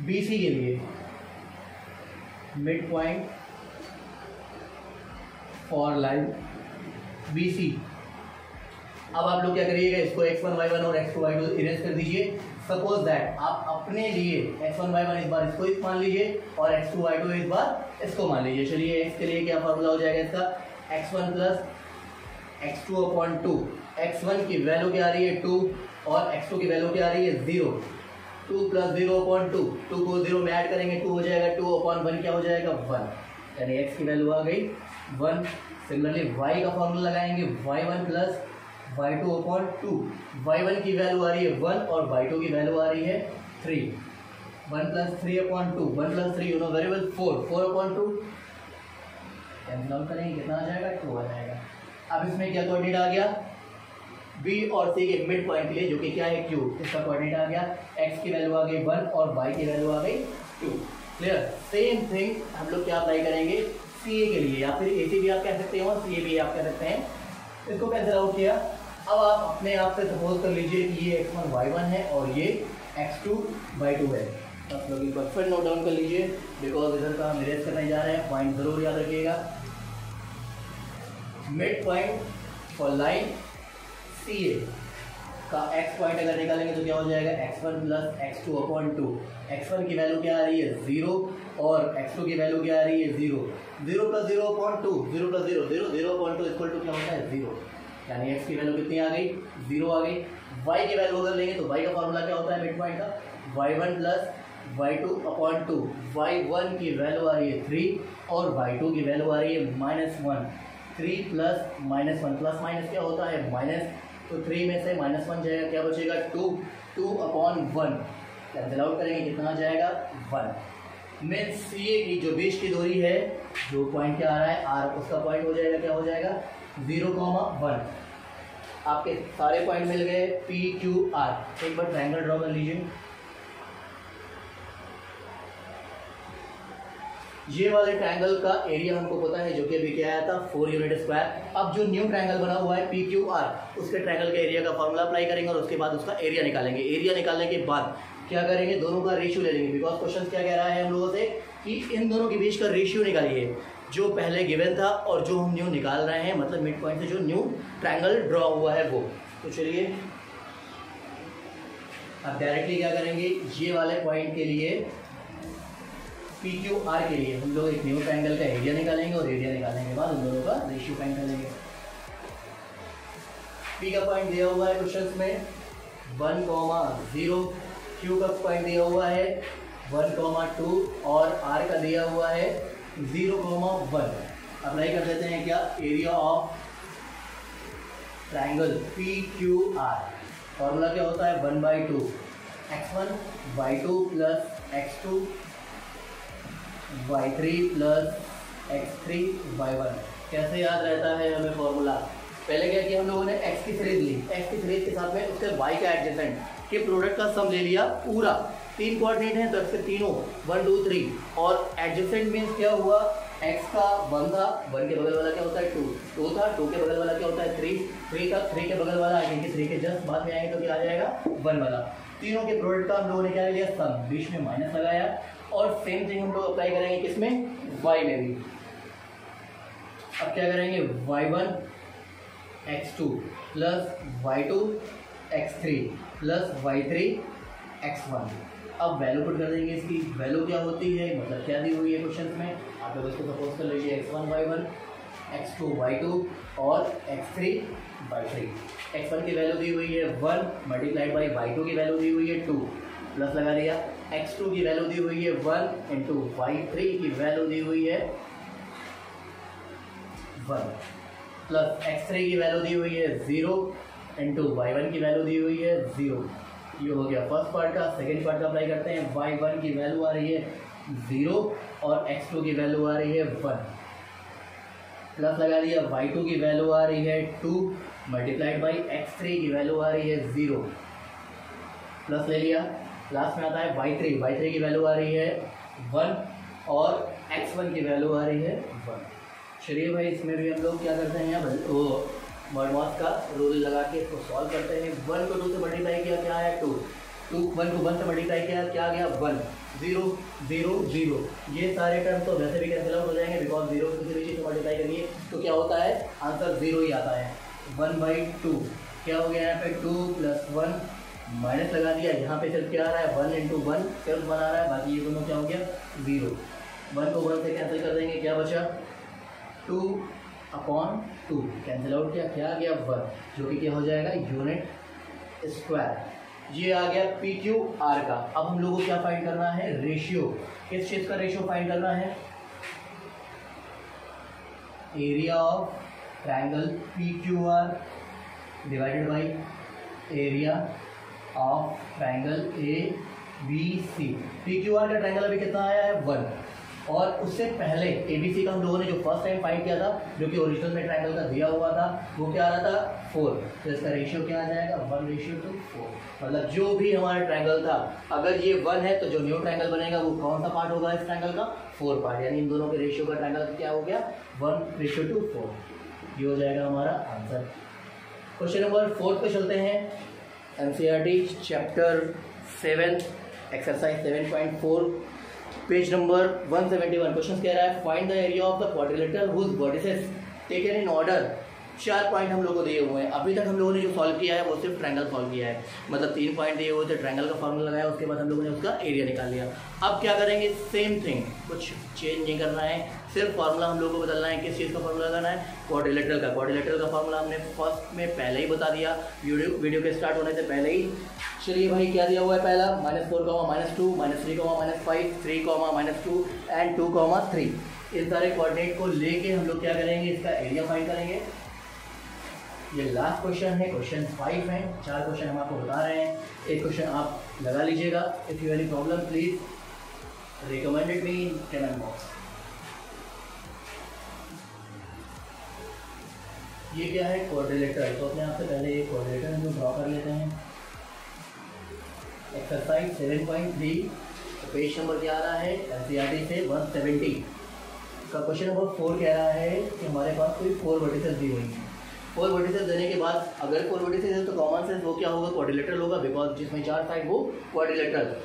A: BC के लिए, mid point for line BC। अब आप लोग क्या करिएगा, इसको x1 y1 और x2 y2 इरेज कर दीजिए। सपोज दैट आप अपने लिए x1 y1 इस बार इसको मान लीजिए और x2 y2 इस बार इसको मान लीजिए। चलिए x के लिए क्या फॉर्मूला हो जाएगा इसका, x1 + x2/2। x1 की वैल्यू क्या आ रही है 2 और x2 की वैल्यू क्या आ रही है 0। 2 + 0/2, 2 को 0 में ऐड करेंगे 2 हो जाएगा, 2/1 क्या हो जाएगा 1, यानी x की वैल्यू आ गई 1। सिमिलरली y का फॉर्मूला लगाएंगे y1 + y2/2। y1 की वैल्यू आ रही है 1 और y2 की वैल्यू आ रही है 3। 1 + 3/2, 1 + 3 you know very well 4, 4/2 cancel out करेंगे, कितना आ जाएगा? 2 आ जाएगा। अब इसमें क्या कोऑर्डिनेट आ गया? बी और सी के मिड पॉइंट के लिए, जो कि क्या है? क्यू। इसका कोऑर्डिनेट आ गया, एक्स की वैल्यू आ गई 1 और वाई की वैल्यू आ गई 2। क्लियर? सेम थिंग हम लोग क्या अप्लाई करेंगे सी ए के लिए, या फिर ए सी भी आप कह सकते हैं और सी ए भी आप कह सकते हैं। इसको कैंसिल आउट किया। अब आप अपने आप से सपोज कर लीजिए कि ये x1 y1 है और ये x2 y2 है। आप लोग एक बार फिर नोट डाउन कर लीजिए, बिकॉज इधर का हम इरेज करने जा रहे हैं। पॉइंट जरूर याद रखिएगा। मिड पॉइंट फॉर लाइन सी ए का एक्स पॉइंट अगर निकालेंगे तो क्या हो जाएगा? x1 + x2/2। x1 की वैल्यू क्या आ रही है? 0 और x2 की वैल्यू क्या आ रही है? 0। 0 + 0/2, 0 + 0, 0, 0/2 इक्वल टू क्या होता है? 0। यानी x की वैल्यू कितनी आ गई? 0 आ गई। y की वैल्यू अगर लेंगे तो y का फॉर्मूला क्या होता है मिड पॉइंट का? y1 + y2/2। y1 की वैल्यू आ रही है 3 और y2 की वैल्यू आ रही है -1। 3 + -1 प्लस माइनस क्या होता है? माइनस। तो 3 में से -1 जाएगा, क्या बचेगा? 2। 2/1 कैंसिल आउट करेंगे, कितना आ जाएगा? 1। मीन्स सी ए की जो बीच की दूरी है, जो पॉइंट क्या आ रहा है आर, उसका पॉइंट हो जाएगा, क्या हो जाएगा? 0,1। आपके सारे पॉइंट मिल गए पी क्यू आर। एक बार ट्रायंगल ड्रॉ कर लीजिए। ये वाले ट्रायंगल का एरिया हमको पता है, जो कि अभी क्या आया था? 4 यूनिट स्क्वायर। अब जो न्यू ट्रायंगल बना हुआ है पी क्यू आर, उसके ट्रायंगल के एरिया का फॉर्मूला अप्लाई करेंगे और उसके बाद उसका एरिया निकालेंगे। एरिया निकालने के बाद क्या करेंगे? दोनों का रेशियो ले लेंगे, बिकॉज क्वेश्चन क्या कह रहा है हम लोगों से कि इन दोनों के बीच का रेशियो निकालिए, जो पहले गिवन था और जो हम न्यू निकाल रहे हैं, मतलब मिड पॉइंट से जो न्यू ट्रायंगल ड्रॉ हुआ है वो। तो चलिए अब डायरेक्टली क्या करेंगे? ये वाले पॉइंट के लिए पी क्यू आर के लिए हम लोग एक न्यू ट्रायंगल का एरिया निकालेंगे और एरिया निकालने के बाद उन दोनों का रेशियो फाइंड करेंगे। पी का पॉइंट दिया हुआ है क्वेश्चन में 1,0, क्यू का पॉइंट दिया हुआ है 1,2 और आर का दिया हुआ है 0,1। अप्लाई कर देते हैं क्या? Area of triangle P Q are. Formula क्या होता है? 1/2 x1 y2 + x2 y3 + x3 y1। कैसे याद रहता है हमें फॉर्मूला? पहले क्या किया हम लोगों ने? x की सीरीज ली, x की सीरीज के साथ में उसके y का एडजेसेंट के प्रोडक्ट का सम ले लिया पूरा। 3 कोऑर्डिनेट हैं तो x के तीनों 1 2 3 और एडजेसेंट मीन्स क्या हुआ? x का 1 था, 1 के बगल वाला क्या होता है? 2 था, 2 के बगल वाला क्या होता है? 3 था, 3 के बगल वाला क्योंकि 3 के जस्ट बाद में आएंगे तो क्या आ जाएगा? 1 वाला। तीनों के प्रोडक्ट का हम लोगों ने क्या लिया? सम। बीच में माइनस लगाया और सेम थिंग हम लोग अप्लाई करेंगे किसमें? y में भी। अब क्या करेंगे? y1 x2 + y2 x3 + y3 x1। अब वैल्यू पुट कर देंगे। इसकी वैल्यू क्या होती है, मतलब क्या दी हुई है क्वेश्चन में? आप लोग इसको सपोज कर लीजिए x1 y1 x2 y2 और x3 y3। x1 की वैल्यू दी हुई है 1 मल्टीप्लाइड बाई y2 की वैल्यू दी हुई है 2 प्लस लगा दिया। x2 की वैल्यू दी हुई है 1 इंटू y3 की वैल्यू दी हुई है 1 प्लस x3 की वैल्यू दी हुई है 0 इंटू y1 की वैल्यू दी हुई है 0। ये हो गया फर्स्ट पार्ट का। सेकेंड पार्ट का अप्लाई करते हैं। y1 की वैल्यू आ रही है 0 और x2 की वैल्यू आ रही है 1 प्लस लगा दिया। y2 की वैल्यू आ रही है 2 मल्टीप्लाइड बाई x3 की वैल्यू आ रही है 0 प्लस ले लिया। लास्ट में आता है y3 की वैल्यू आ रही है 1 और x1 की वैल्यू आ रही है 1। चलिए भाई इसमें भी हम लोग क्या करते हैं? वो मॉडमॉस का रूल लगा के इसको सॉल्व करते हैं। 1 को 2 से मल्टीप्लाई किया, क्या आया? 2। 1 को 1 से मल्टीप्लाई किया, क्या आ गया? 1। 0 0 0। ये सारे टर्म तो वैसे भी कैंसिल आउट हो जाएंगे, बिकॉज 0 को किसी भी चीज़ से मल्टीप्लाई करिए तो क्या होता है? आंसर 0 ही आता है। 1/2 क्या हो गया यहाँ पे? 2 + 1 माइनस लगा दिया। यहाँ पे सिर्फ क्या आ रहा है? 1 इंटू 1 सिर्फ 1 आ रहा है, बाकी ये दोनों क्या हो गया? 0। 1 को 1 से कैंसिल कर देंगे, क्या बचा? 2/2 कैंसिल आउट किया, क्या आ गया? 1, जो कि क्या हो जाएगा? Unit square. ये आ गया पी क्यू आर का। अब हम लोगों को क्या फाइंड करना है? रेशियो। किस चीज़ का रेशियो फाइंड करना है? Area of triangle P Q R divided by area of triangle A B C. P Q R का ट्रायंगल अभी कितना आया है 1, और उससे पहले ए बी सी का हम लोगों ने जो फर्स्ट टाइम फाइंड किया था, जो कि ओरिजिनल में ट्रायंगल का दिया हुआ था, वो क्या आ रहा था 4। तो इसका रेशियो क्या आ जाएगा 1:4। मतलब जो भी हमारा ट्रायंगल था, अगर ये 1 है तो जो न्यू ट्रायंगल बनेगा वो कौन सा पार्ट होगा इस ट्रायंगल का 4 पार्ट, यानी इन दोनों के रेशियो का ट्रायंगल क्या हो गया 1:4। ये हो जाएगा हमारा आंसर। क्वेश्चन नंबर 4 पे चलते हैं। NCERT chapter 7 exercise 7.4 page number 171। Question कह रहा है find the area of the quadrilateral whose vertices taken in order. 4 point हम लोगों को दिए हुए हैं। अभी तक हम लोगों ने जो सॉल्व किया है वो सिर्फ ट्रायंगल सॉल्व किया है, मतलब 3 पॉइंट दिए हुए थे, ट्रायंगल का फॉर्मूला लगाया, उसके बाद हम लोगों ने उसका एरिया निकाल लिया। अब क्या करेंगे, सेम थिंग, कुछ चेंज नहीं करना है, सिर्फ फार्मूला हम लोगों को बदलना है। किस चीज़ का फार्मूला लगाना है, क्वाड्रिलेटरल का। क्वाड्रिलेटरल का फार्मूला हमने फर्स्ट में पहले ही बता दिया, वीडियो के स्टार्ट होने से पहले ही। चलिए भाई, क्या दिया हुआ है पहला, -4, -2, -3, -5, 3, -2 एंड 2, 3। इस सारे कोऑर्डिनेट को लेके हम लोग क्या करेंगे, इसका एरिया फाइंड करेंगे। ये लास्ट क्वेश्चन है, क्वेश्चन 5 है। 4 क्वेश्चन हम आपको बता रहे हैं, एक क्वेश्चन आप लगा लीजिएगा। If you any problem please recommended me in comment box. ये क्या है, क्वाड्रिलेटरल। तो अपने आप से पहले एक क्वाड्रिलेटरल हम लोग ड्रॉ कर लेते हैं। एक्सरसाइज 7.3 पेज नंबर क्या आ रहा है एनसीईआरटी से 170 का। क्वेश्चन नंबर 4 कह रहा है कि हमारे पास कोई 4 वर्टिसेस दी हुई हैं। 4 वर्टिसेस देने के बाद अगर 4 वर्टिसेस है तो कॉमन सेंस वो क्या होगा, क्वाड्रिलेटरल होगा, बिकॉज जिसमें 4 साइड वो क्वाड्रिलेटरल।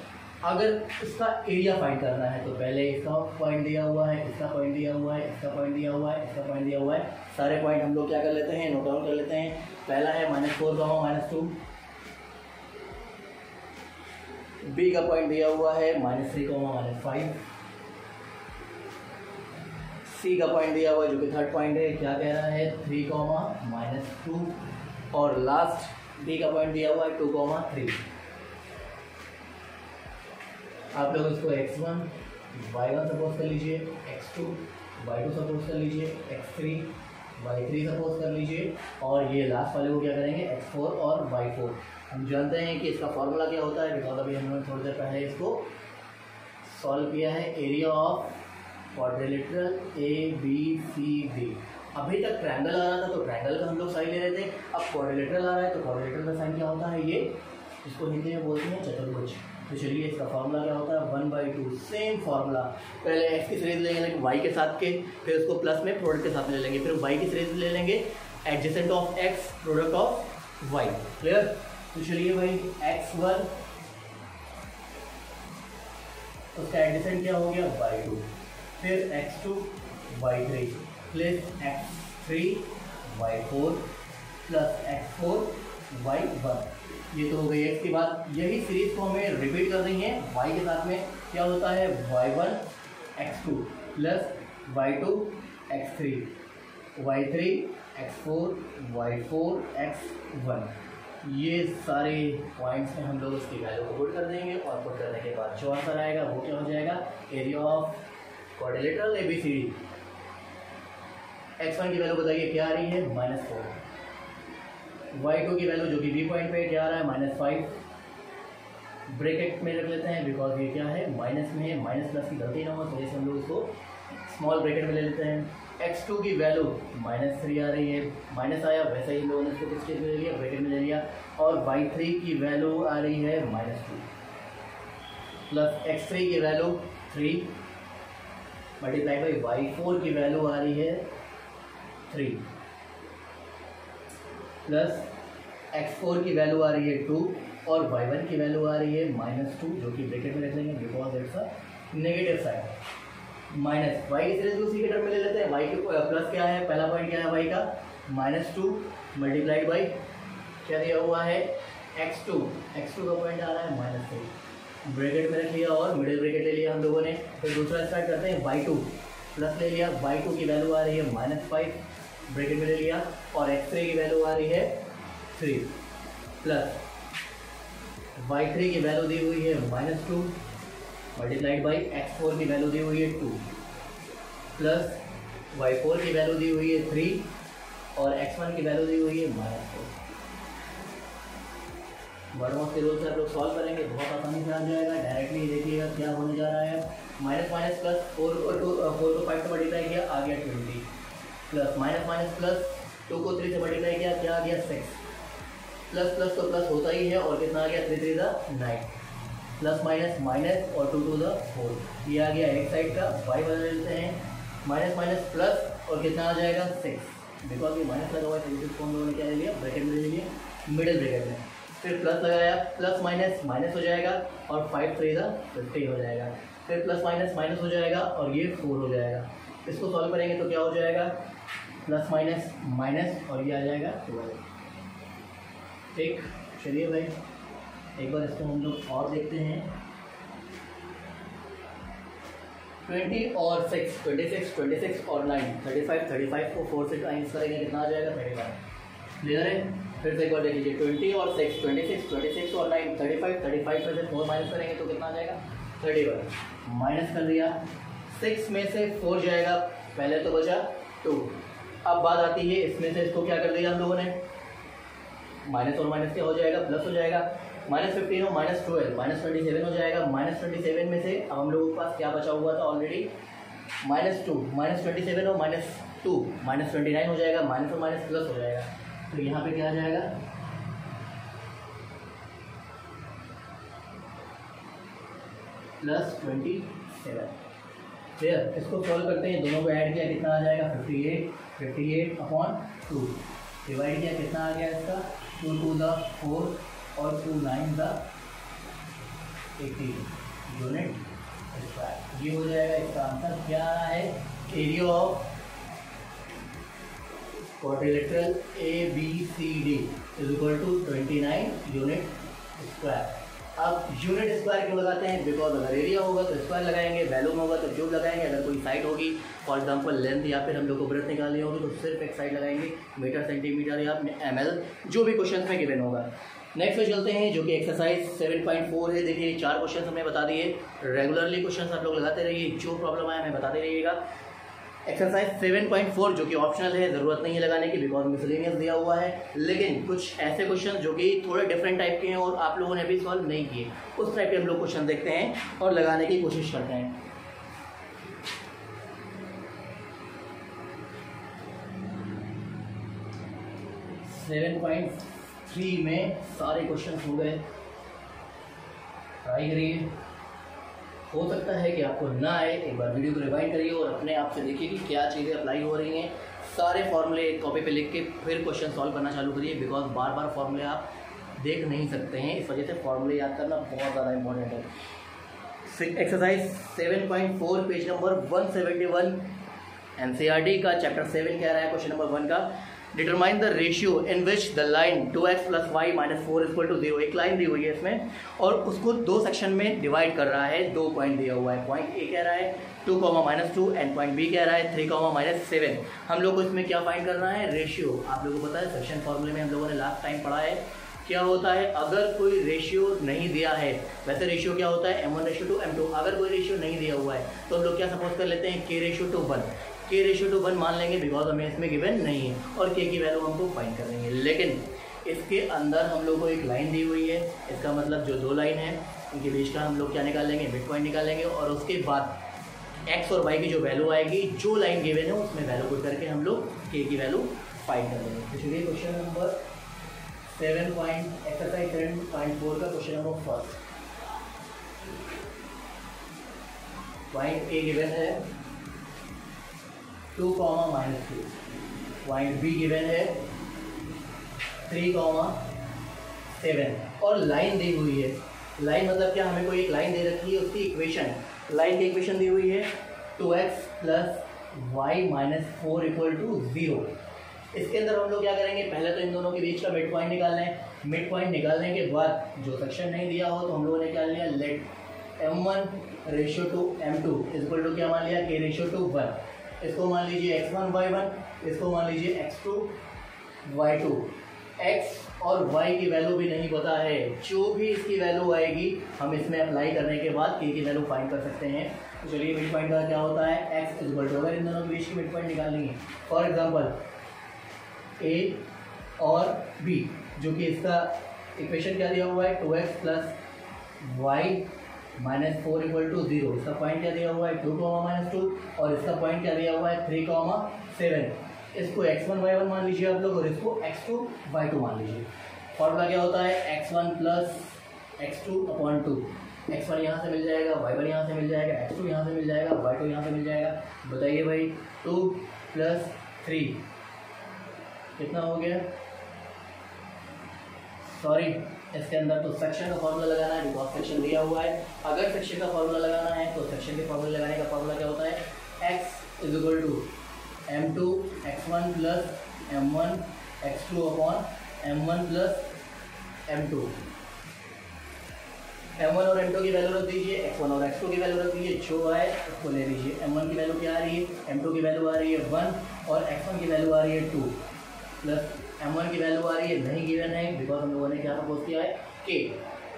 A: अगर इसका एरिया फाइंड करना है तो पहले इसका पॉइंट दिया हुआ है, इसका पॉइंट दिया हुआ है, इसका पॉइंट दिया हुआ है, इसका पॉइंट दिया हुआ है। सारे पॉइंट हम लोग क्या कर लेते हैं, नोट डाउन कर लेते हैं। पहला है -4, -2, बी का पॉइंट दिया हुआ है -3, -5, सी का पॉइंट दिया हुआ है जो कि थर्ड पॉइंट है, क्या कह रहा है 3, -2, और लास्ट डी का पॉइंट दिया हुआ है 2, 3। आप लोग इसको x1 y1 सपोज कर लीजिए, x2 y2 सपोज कर लीजिए, x3 y3 सपोज कर लीजिए, और ये लास्ट वाले को क्या करेंगे x4 और y4। हम जानते हैं कि इसका फॉर्मूला क्या होता है, बिकॉज अभी हमने थोड़ी देर पहले इसको सॉल्व किया है। Area of quadrilateral ABCD। अभी तक ट्रायंगल आ रहा था तो ट्रायंगल का हम लोग साइन ले रहे थे, अब क्वाड्रिलेटरल आ रहा है तो क्वाड्रिलेटरल का साइन क्या होता है, ये इसको हिंदी में बोलते हैं चतुर्भुज। तो चलिए इसका फार्मूला क्या होता है 1/2। सेम फार्मूला, पहले x की सीरीज ले लेंगे y के साथ के, फिर उसको प्लस में प्रोडक्ट के साथ ले लेंगे, फिर y की सीरीज ले लेंगे adjacent of x product of y। Clear. तो चलिए भाई x1 उसका एडजेसेंट क्या हो गया y2, फिर x2 y3 plus x3 y4 plus x4 y1। ये तो हो गई x की बात। यही सीरीज को हमें रिपीट कर रही है y के साथ में। क्या होता है y1 x2 plus y2 x3 y3 x4 y4 x1। ये सारे पॉइंट्स में हम लोग उसकी वैल्यू को पुट कर देंगे, और पुट करने के बाद जो आंसर आएगा वो क्या हो जाएगा, area of quadrilateral ABCD। x1 की वैल्यू बताइए क्या आ रही है -4, y2 की वैल्यू जो कि बी पॉइंट पे क्या आ रहा है -5, ब्रैकेट में रख लेते हैं बिकॉज ये क्या है माइनस में है, माइनस प्लस की गलती ना हो तो जैसे हम लोग इसको स्मॉल ब्रैकेट में ले लेते हैं। x2 की वैल्यू -3 आ रही है, माइनस आया वैसे ही लोगों ने इसको किस चीज़ में ले लिया, ब्रैकेट में ले लिया, और y3 की वैल्यू आ रही है -2 प्लस x3 की वैल्यू 3 मल्टीप्लाई बाई y4 की वैल्यू आ रही है 3 प्लस x4 की वैल्यू आ रही है 2 और y1 की वैल्यू आ रही है -2, जो कि ब्रैकेट में रख लेंगे because it's a negative side. Minus y की सीरीज उसी के टर्म में ले लेते हैं। y के प्लस क्या है, पहला पॉइंट क्या है y का -2 मल्टीप्लाइड बाई क्या दिया हुआ है x2 का पॉइंट आ रहा है -3, ब्रैकेट में रख लिया और मिडिल ब्रैकेट ले लिया हम लोगों ने। फिर दूसरा स्टार्ट करते हैं y2 प्लस ले लिया, y2 की वैल्यू आ रही है -5, ब्रैकेट में ले लिया, और x3 की वैल्यू आ रही है 3 प्लस y3 की वैल्यू दी हुई है -2 मल्टीप्लाइड बाई x4 की वैल्यू दी हुई है 2 प्लस y4 की वैल्यू दी हुई है 3 और x1 की वैल्यू दी हुई है -4। वर्डमॉस के रूल से आप लोग सॉल्व करेंगे, बहुत आसानी से आ जाएगा। डायरेक्टली देखिएगा क्या होने जा रहा है, माइनस माइनस प्लस 4 को 5 से मल्टीप्लाई किया आ गया 20, प्लस माइनस माइनस प्लस 2 को 3 से मल्टीप्लाई किया क्या आ गया 6, प्लस प्लस तो प्लस होता ही है और कितना आ गया 3 3 9, प्लस माइनस माइनस और 2 2 4, ये आ गया एक साइड का। y बदल लेते हैं, माइनस माइनस प्लस और कितना आ जाएगा 6, बिकॉज ये माइनस लगा हुआ है तो इसको हम लोगों ने क्या ले लिया ब्रैकेट में ले लिया, मिडिल ब्रैकेट में। फिर प्लस लगाया, प्लस माइनस माइनस हो जाएगा और 5 3 50 हो जाएगा। फिर प्लस माइनस माइनस हो जाएगा और ये 4 हो जाएगा। इसको सॉल्व करेंगे तो क्या हो जाएगा, प्लस माइनस माइनस और ये आ जाएगा 12। ठीक, चलिए भाई एक बार इसको हम लोग और देखते हैं। 20 और 6, 26 और 9, 35 को 4 से टाइम्स करेंगे कितना आ जाएगा 35। क्लियर है? फिर से एक बार देख लीजिए, 20 और 6, 26 और 9, 35 में से 4 माइनस करेंगे तो कितना आ जाएगा 31। माइनस कर दिया, 6 में से 4 जाएगा, पहले तो बचा 2। अब बात आती है इसमें से इसको क्या कर दिया हम लोगों ने, माइनस और माइनस क्या हो जाएगा प्लस हो जाएगा, -15 और -12 -27 हो जाएगा। -27 में से अब हम लोगों के पास क्या बचा हुआ था ऑलरेडी, -2, -27 और -2 -29 हो जाएगा, माइनस और माइनस प्लस हो जाएगा। तो यहाँ पे क्या आ जाएगा +27। क्लियर? इसको सॉल्व करते हैं, दोनों को ऐड किया कितना आ जाएगा 58 अपॉन 2, डिवाइड किया कितना आ गया इसका 2 2 4 और 2 9 18 यूनिट स्क्वायर। ये हो जाएगा इसका आंसर। क्या है, area of quadrilateral ABCD is equal to 29 unit square. अब यूनिट स्क्वायर क्यों लगाते हैं, बिकॉज अगर एरिया होगा तो स्क्वायर लगाएंगे, वैल्यूम होगा तो क्यूब लगाएंगे, अगर कोई साइड होगी फॉर एग्जांपल लेंथ या फिर हम लोग को ब्रेथ निकालनी होगी तो सिर्फ एक साइड लगाएंगे, मीटर सेंटीमीटर या ml, जो भी क्वेश्चन में गिवन होगा। नेक्स्ट पे चलते हैं जो कि एक्सरसाइज 7.4 है। देखिए 4 क्वेश्चन हमने बता दिए, रेगुलरली क्वेश्चन आप लोग लगाते रहिए, जो प्रॉब्लम आए हमें बताते रहिएगा। एक्सरसाइज 7.4 जो कि ऑप्शनल है, ज़रूरत नहीं है लगाने की बिकॉज मिसलेनियस दिया हुआ है, लेकिन कुछ ऐसे क्वेश्चन जो कि थोड़े डिफरेंट टाइप के हैं और आप लोगों ने अभी सॉल्व नहीं किए, उस टाइप के हम लोग क्वेश्चन देखते हैं और लगाने की कोशिश करते हैं। सेवन 7.3 में सारे क्वेश्चन हो गए, ट्राई करिए। हो सकता है कि आपको ना आए, एक बार वीडियो को रिवाइंड करिए और अपने आप से देखिए कि क्या चीज़ें अप्लाई हो रही हैं। सारे फॉर्मूले एक कॉपी पे लिख के फिर क्वेश्चन सॉल्व करना चालू करिए, बिकॉज बार बार फॉर्मूले आप देख नहीं सकते हैं, इस वजह से फॉर्मूले याद करना बहुत ज़्यादा इंपॉर्टेंट है। एक्सरसाइज 7.4 पेज नंबर 171 NCERT का चैप्टर 7 कह रहा है क्वेश्चन नंबर 1 का, determine the ratio in which the line 2x + y - 4 = 0। एक लाइन दी हुई है इसमें और उसको 2 सेक्शन में डिवाइड कर रहा है, 2 पॉइंट दिया हुआ है, पॉइंट ए कह रहा है 2, -2 एंड पॉइंट बी कह रहा है 3, -7। हम लोग को इसमें क्या फाइंड करना है, रेशियो। आप लोगों को पता है सेक्शन फॉर्मूले में हम लोगों ने लास्ट टाइम पढ़ा है क्या होता है, अगर कोई रेशियो नहीं दिया है, वैसे रेशियो क्या होता है M1:M2, अगर कोई रेशियो नहीं दिया हुआ है तो हम लोग क्या सपोज कर लेते हैं K:1, K:1 मान लेंगे बिकॉज हमें इसमें गिवन नहीं है और K की वैल्यू हमको फाइंड कर लेंगे। लेकिन इसके अंदर हम लोग को एक लाइन दी हुई है, इसका मतलब जो 2 लाइन है उनके बीच का हम लोग क्या निकाल लेंगे, मिड पॉइंट निकालेंगे और उसके बाद x और y की जो वैल्यू आएगी, जो लाइन गिवन है उसमें वैल्यू पुट करके हम लोग K की वैल्यू फाइंड कर लेंगे। तो चलिए क्वेश्चन नंबर 7 एक्सरसाइज 7.4 का question number first, point A given है 2, -2, पॉइंट बी गिवन है 3, 7 और लाइन दी हुई है। लाइन मतलब क्या, हमें कोई एक लाइन दे रखी है, उसकी इक्वेशन, लाइन की इक्वेशन दी हुई है 2x + y - 4 = 0। इसके अंदर हम लोग क्या करेंगे, पहले तो इन दोनों के बीच का मिड पॉइंट निकाल लें। मिड पॉइंट निकालने के बाद जो सेक्शन नहीं दिया हो तो हम लोगों ने क्या लिया, लेट M1:M2 = क्या मान लिया, K:1। इसको मान लीजिए x1 y1, इसको मान लीजिए x2 y2। x और y की वैल्यू भी नहीं पता है, जो भी इसकी वैल्यू आएगी हम इसमें अप्लाई करने के बाद k की वैल्यू फाइंड कर सकते हैं। तो चलिए मिड पॉइंट का क्या होता है, x अगर इन दोनों के बीच की मिड पॉइंट निकालनी है, फॉर एग्जांपल a और b, जो कि इसका इक्वेशन क्या दिया हुआ है 2x plus Y minus 4 equal to 0। इसका पॉइंट क्या दिया हुआ है 2 माइनस 2 और इसका पॉइंट क्या दिया हुआ है 3 7। इसको x1 y1 मान लीजिए आप लोग और इसको x2 y2 मान लीजिए। फॉर्मूला क्या होता है x1 plus x2 upon 2। x1 यहाँ से मिल जाएगा, y1 यहाँ से मिल जाएगा, x2 यहाँ से मिल जाएगा, y2 यहाँ से मिल जाएगा। बताइए भाई 2 प्लस 3 कितना हो गया? सॉरी, इसके अंदर तो सेक्शन का फॉर्मूला लगाना है बिकॉज सेक्शन दिया हुआ है। अगर सेक्शन का फॉर्मूला लगाना है तो सेक्शन के फॉर्मूला लगाने का फॉर्मूला क्या होता है x is equal to m2 x1 plus m1 x2 upon m1 plus m2। m1 और m2 की वैल्यू रख दीजिए, x1 और x2 की वैल्यू रख दीजिए, जो आए उसको ले लीजिए। m1 की वैल्यू क्या आ रही है, m2 की वैल्यू आ रही है 1 और x1 की वैल्यू आ रही है 2 प्लस m1 की वैल्यू आ रही है नहीं गिवन है बिकॉज हम लोगों ने क्या सपोज किया है k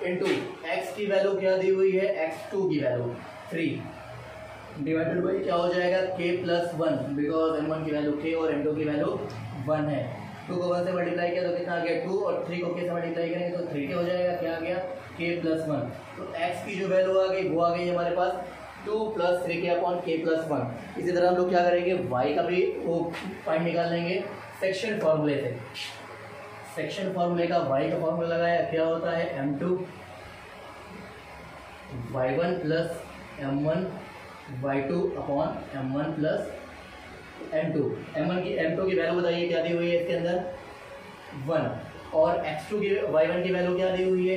A: इंटू x की वैल्यू क्या दी हुई है x2 की वैल्यू 3 डिवाइडेड बाई क्या हो जाएगा k प्लस 1 बिकॉज m1 की वैल्यू k और m2 की वैल्यू 1 है। 2 को 1 से मल्टीप्लाई किया तो कितना आ गया 2 और 3 को k से मल्टीप्लाई करेंगे तो 3 के हो जाएगा, क्या आ गया k प्लस 1। तो x की जो वैल्यू आ गई वो आ गई हमारे पास 2 प्लस 3 के अपॉन k प्लस 1। इसी तरह हम लोग क्या करेंगे y का भी वो पॉइंट निकाल लेंगे सेक्शन फॉर्मूले से। सेक्शन फॉर्मूले का y का फॉर्मूला लगाया, क्या होता है m2 y1 plus m1 y2 upon m1 plus m2। m2 की वैल्यू बताइए क्या दी हुई है इसके अंदर 1 और x2 की y1 की वैल्यू क्या दी हुई है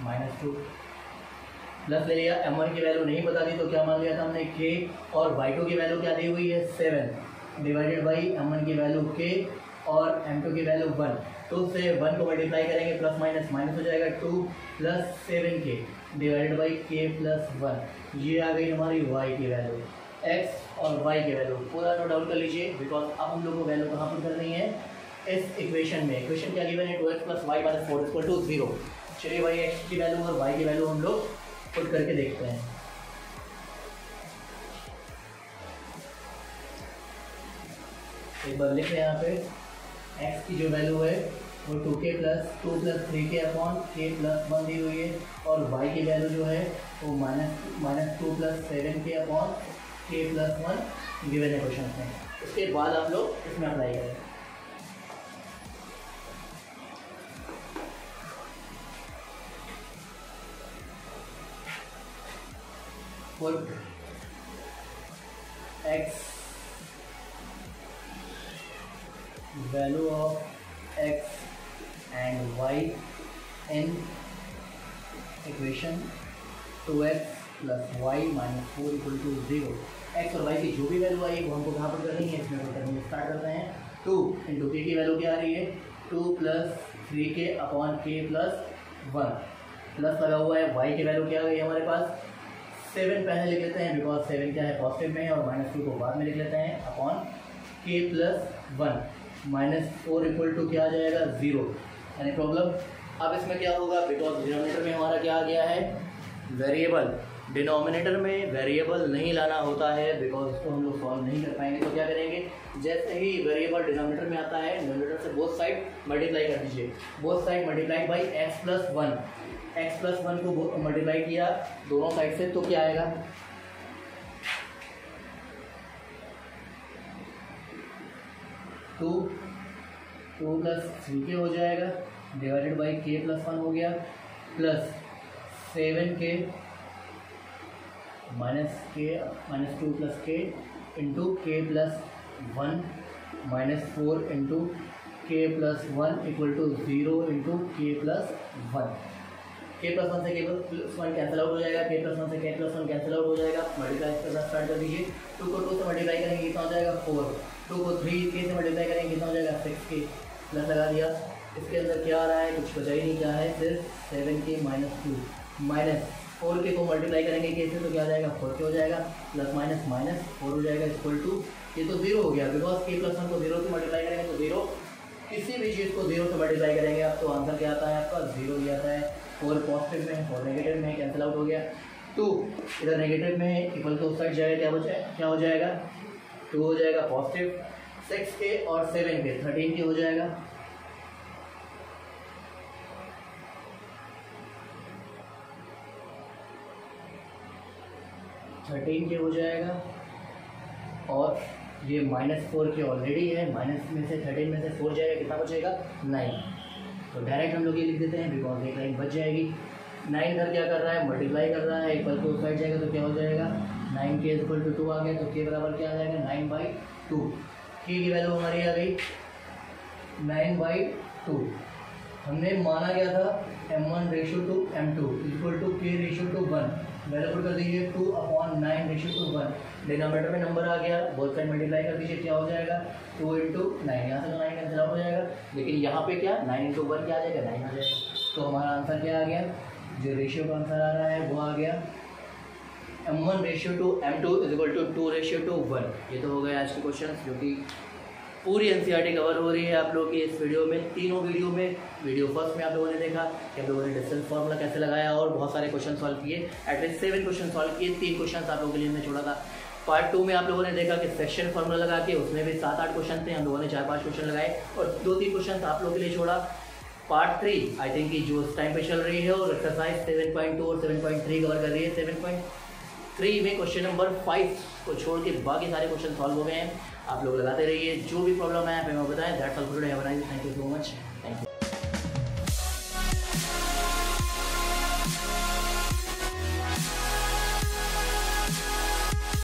A: -2 प्लस ले लिया। m1 की वैल्यू नहीं बता दी तो क्या मान लिया था हमने k और y2 की वैल्यू क्या दी हुई है 7 डिवाइडेड बाई m1 की वैल्यू k और m2 की वैल्यू 1। 2 से 1 को मल्टीप्लाई करेंगे प्लस माइनस माइनस हो जाएगा 2 plus 7k divided by k plus 1। ये आ गई हमारी y की वैल्यू, x और y की वैल्यू पूरा नोट डाउन कर लीजिए बिकॉज अब हम लोग को वैल्यू कहाँ पर करनी है इस इक्वेशन में। इक्वेशन क्या गिवन है 2x plus Y minus 4 equal to 0। चलिए भाई x की वैल्यू और y की वैल्यू हम लोग पुट करके देखते हैं। एक बार लिख रहे हैं यहाँ पे x की जो वैल्यू है वो 2k plus 2 plus 3k upon k plus 1 दी हुई है और y की वैल्यू जो है वो minus 2 plus 7k upon k plus 1 given है क्वेश्चन में। उसके बाद आप लोग इसमें अप्लाई करें। Put x value of x and y in equation 2x plus y minus 4 equal to 0। x और y की जो भी वैल्यू आई वो हमको कहाँ पर करनी है, इसमें करनी स्टार्ट करते हैं। 2 इंटू k की वैल्यू क्या आ रही है 2 plus 3k upon k plus 1 plus लगा हुआ है। y की वैल्यू क्या आ गई हमारे पास 7 पहले लिख लेते हैं बिकॉज 7 क्या है पॉजिटिव में है और -2 को बाद में लिख लेते हैं upon k plus 1 -4 equal to क्या आ जाएगा 0। यानी प्रॉब्लम अब इसमें क्या होगा बिकॉज डिनोमिनेटर में हमारा क्या आ गया है वेरिएबल। डिनोमिनेटर में वेरिएबल नहीं लाना होता है बिकॉज इसको हम लोग सॉल्व नहीं कर पाएंगे। तो क्या करेंगे जैसे ही वेरिएबल डिनोमिनेटर में आता है डिनोमिनेटर से बोथ साइड मल्टीप्लाई कर दीजिए। Both side multiplied by x plus 1 को मल्टीप्लाई किया दोनों साइड से तो क्या आएगा 2 प्लस 3k हो जाएगा डिवाइडेड बाई k प्लस 1 हो गया plus 7k minus 2 plus k into k plus 1 -4 into k plus 1 equal to 0 into k plus 1। k plus 1 से k प्लस 1 कैंसिल आउट हो जाएगा, k प्लस 1 से k प्लस 1 कैंसिल आउट हो जाएगा। Multiply करना start कर दीजिए। 2 को 2 से मल्टीप्लाई करेंगे कितना हो जाएगा 4। 2 को 3k से मल्टीप्लाई करेंगे कितना हो जाएगा 6k प्लस लगा दिया। इसके अंदर क्या आ रहा है कुछ बचा ही नहीं, क्या है सिर्फ 7k माइनस 2 माइनस 4k को मल्टीप्लाई करेंगे k से तो क्या आ जाएगा 4k हो जाएगा प्लस माइनस माइनस 4 हो जाएगा इक्वल टू ये तो 0 हो गया बिकॉज k प्लस 1 को 0 से मल्टीप्लाई करेंगे तो 0 किसी भी चीज़ को 0 से मल्टीप्लाई करेंगे आप तो आंसर क्या आता है आपका 0 ही आता है। 4 पॉजिटिव में 4 नेगेटिव में कैंसिल आउट हो गया। 2 इधर नेगेटिव में इक्वल टू साइड जाएगा क्या हो जाएगा 2 हो जाएगा पॉजिटिव 6k और 7k 13k हो जाएगा 13 के हो जाएगा और ये -4 के ऑलरेडी है, माइनस में से 13 में से 4 जाएगा, कितना बचेगा 9। तो डायरेक्ट हम लोग ये लिख देते हैं बिकॉज एक लाइन बच जाएगी। 9 इधर क्या कर रहा है, मल्टीप्लाई कर रहा है, इक्वल टू साइड जाएगा तो क्या हो जाएगा 9 के इक्वल टू 2 आ गया, तो के बराबर क्या आ जाएगा 9/2। के की वैल्यू हमारी आ गई 9/2। हमने माना गया था m1:m2 equal to k:1, value put कर दीजिए 2/9:1, डिनोमिनेटर में नंबर आ गया, बोथ साइड मल्टीप्लाई कर दीजिए, क्या हो जाएगा 2 × 9, यहाँ से तो 9 कैंसिल आउट हो जाएगा, लेकिन यहाँ पे क्या 9 × 1 क्या आ जाएगा 9 आ जाएगा। तो हमारा आंसर क्या आ गया, जो रेशियो का आंसर आ रहा है वो आ गया m1:m2 = 2:1। ये तो हो गया आज के क्वेश्चन, जो कि पूरी एनसीईआरटी कवर हो रही है आप लोगों की इस वीडियो में। तीनों वीडियो में, वीडियो फर्स्ट में आप लोगों ने देखा कि आप लोगों ने डिस्टेंस फार्मूला कैसे लगाया और बहुत सारे क्वेश्चन सॉल्व किए, एटलीस्ट 7 क्वेश्चन सॉल्व किए, 3 क्वेश्चन आप लोगों के लिए हमने छोड़ा था। पार्ट 2 में आप लोगों ने देखा कि सेक्शन फार्मूला लगा के उसमें भी 7-8 क्वेश्चन थे, हम लोगों ने 4-5 क्वेश्चन लगाए और 2-3 क्वेश्चन आप लोगों के लिए छोड़ा। पार्ट 3 आई थिंक कि जो उस टाइम पे चल रही है और एक्सरसाइज 7.2 और 7.3 कवर कर रही है। 7.3 में क्वेश्चन नंबर 5 को छोड़ के बाकी सारे क्वेश्चन सॉल्व हो गए हैं। आप लोग लगाते रहिए, जो भी प्रॉब्लम है हमें बताएं। That's all for today, have a nice day, thank you so much, thank you.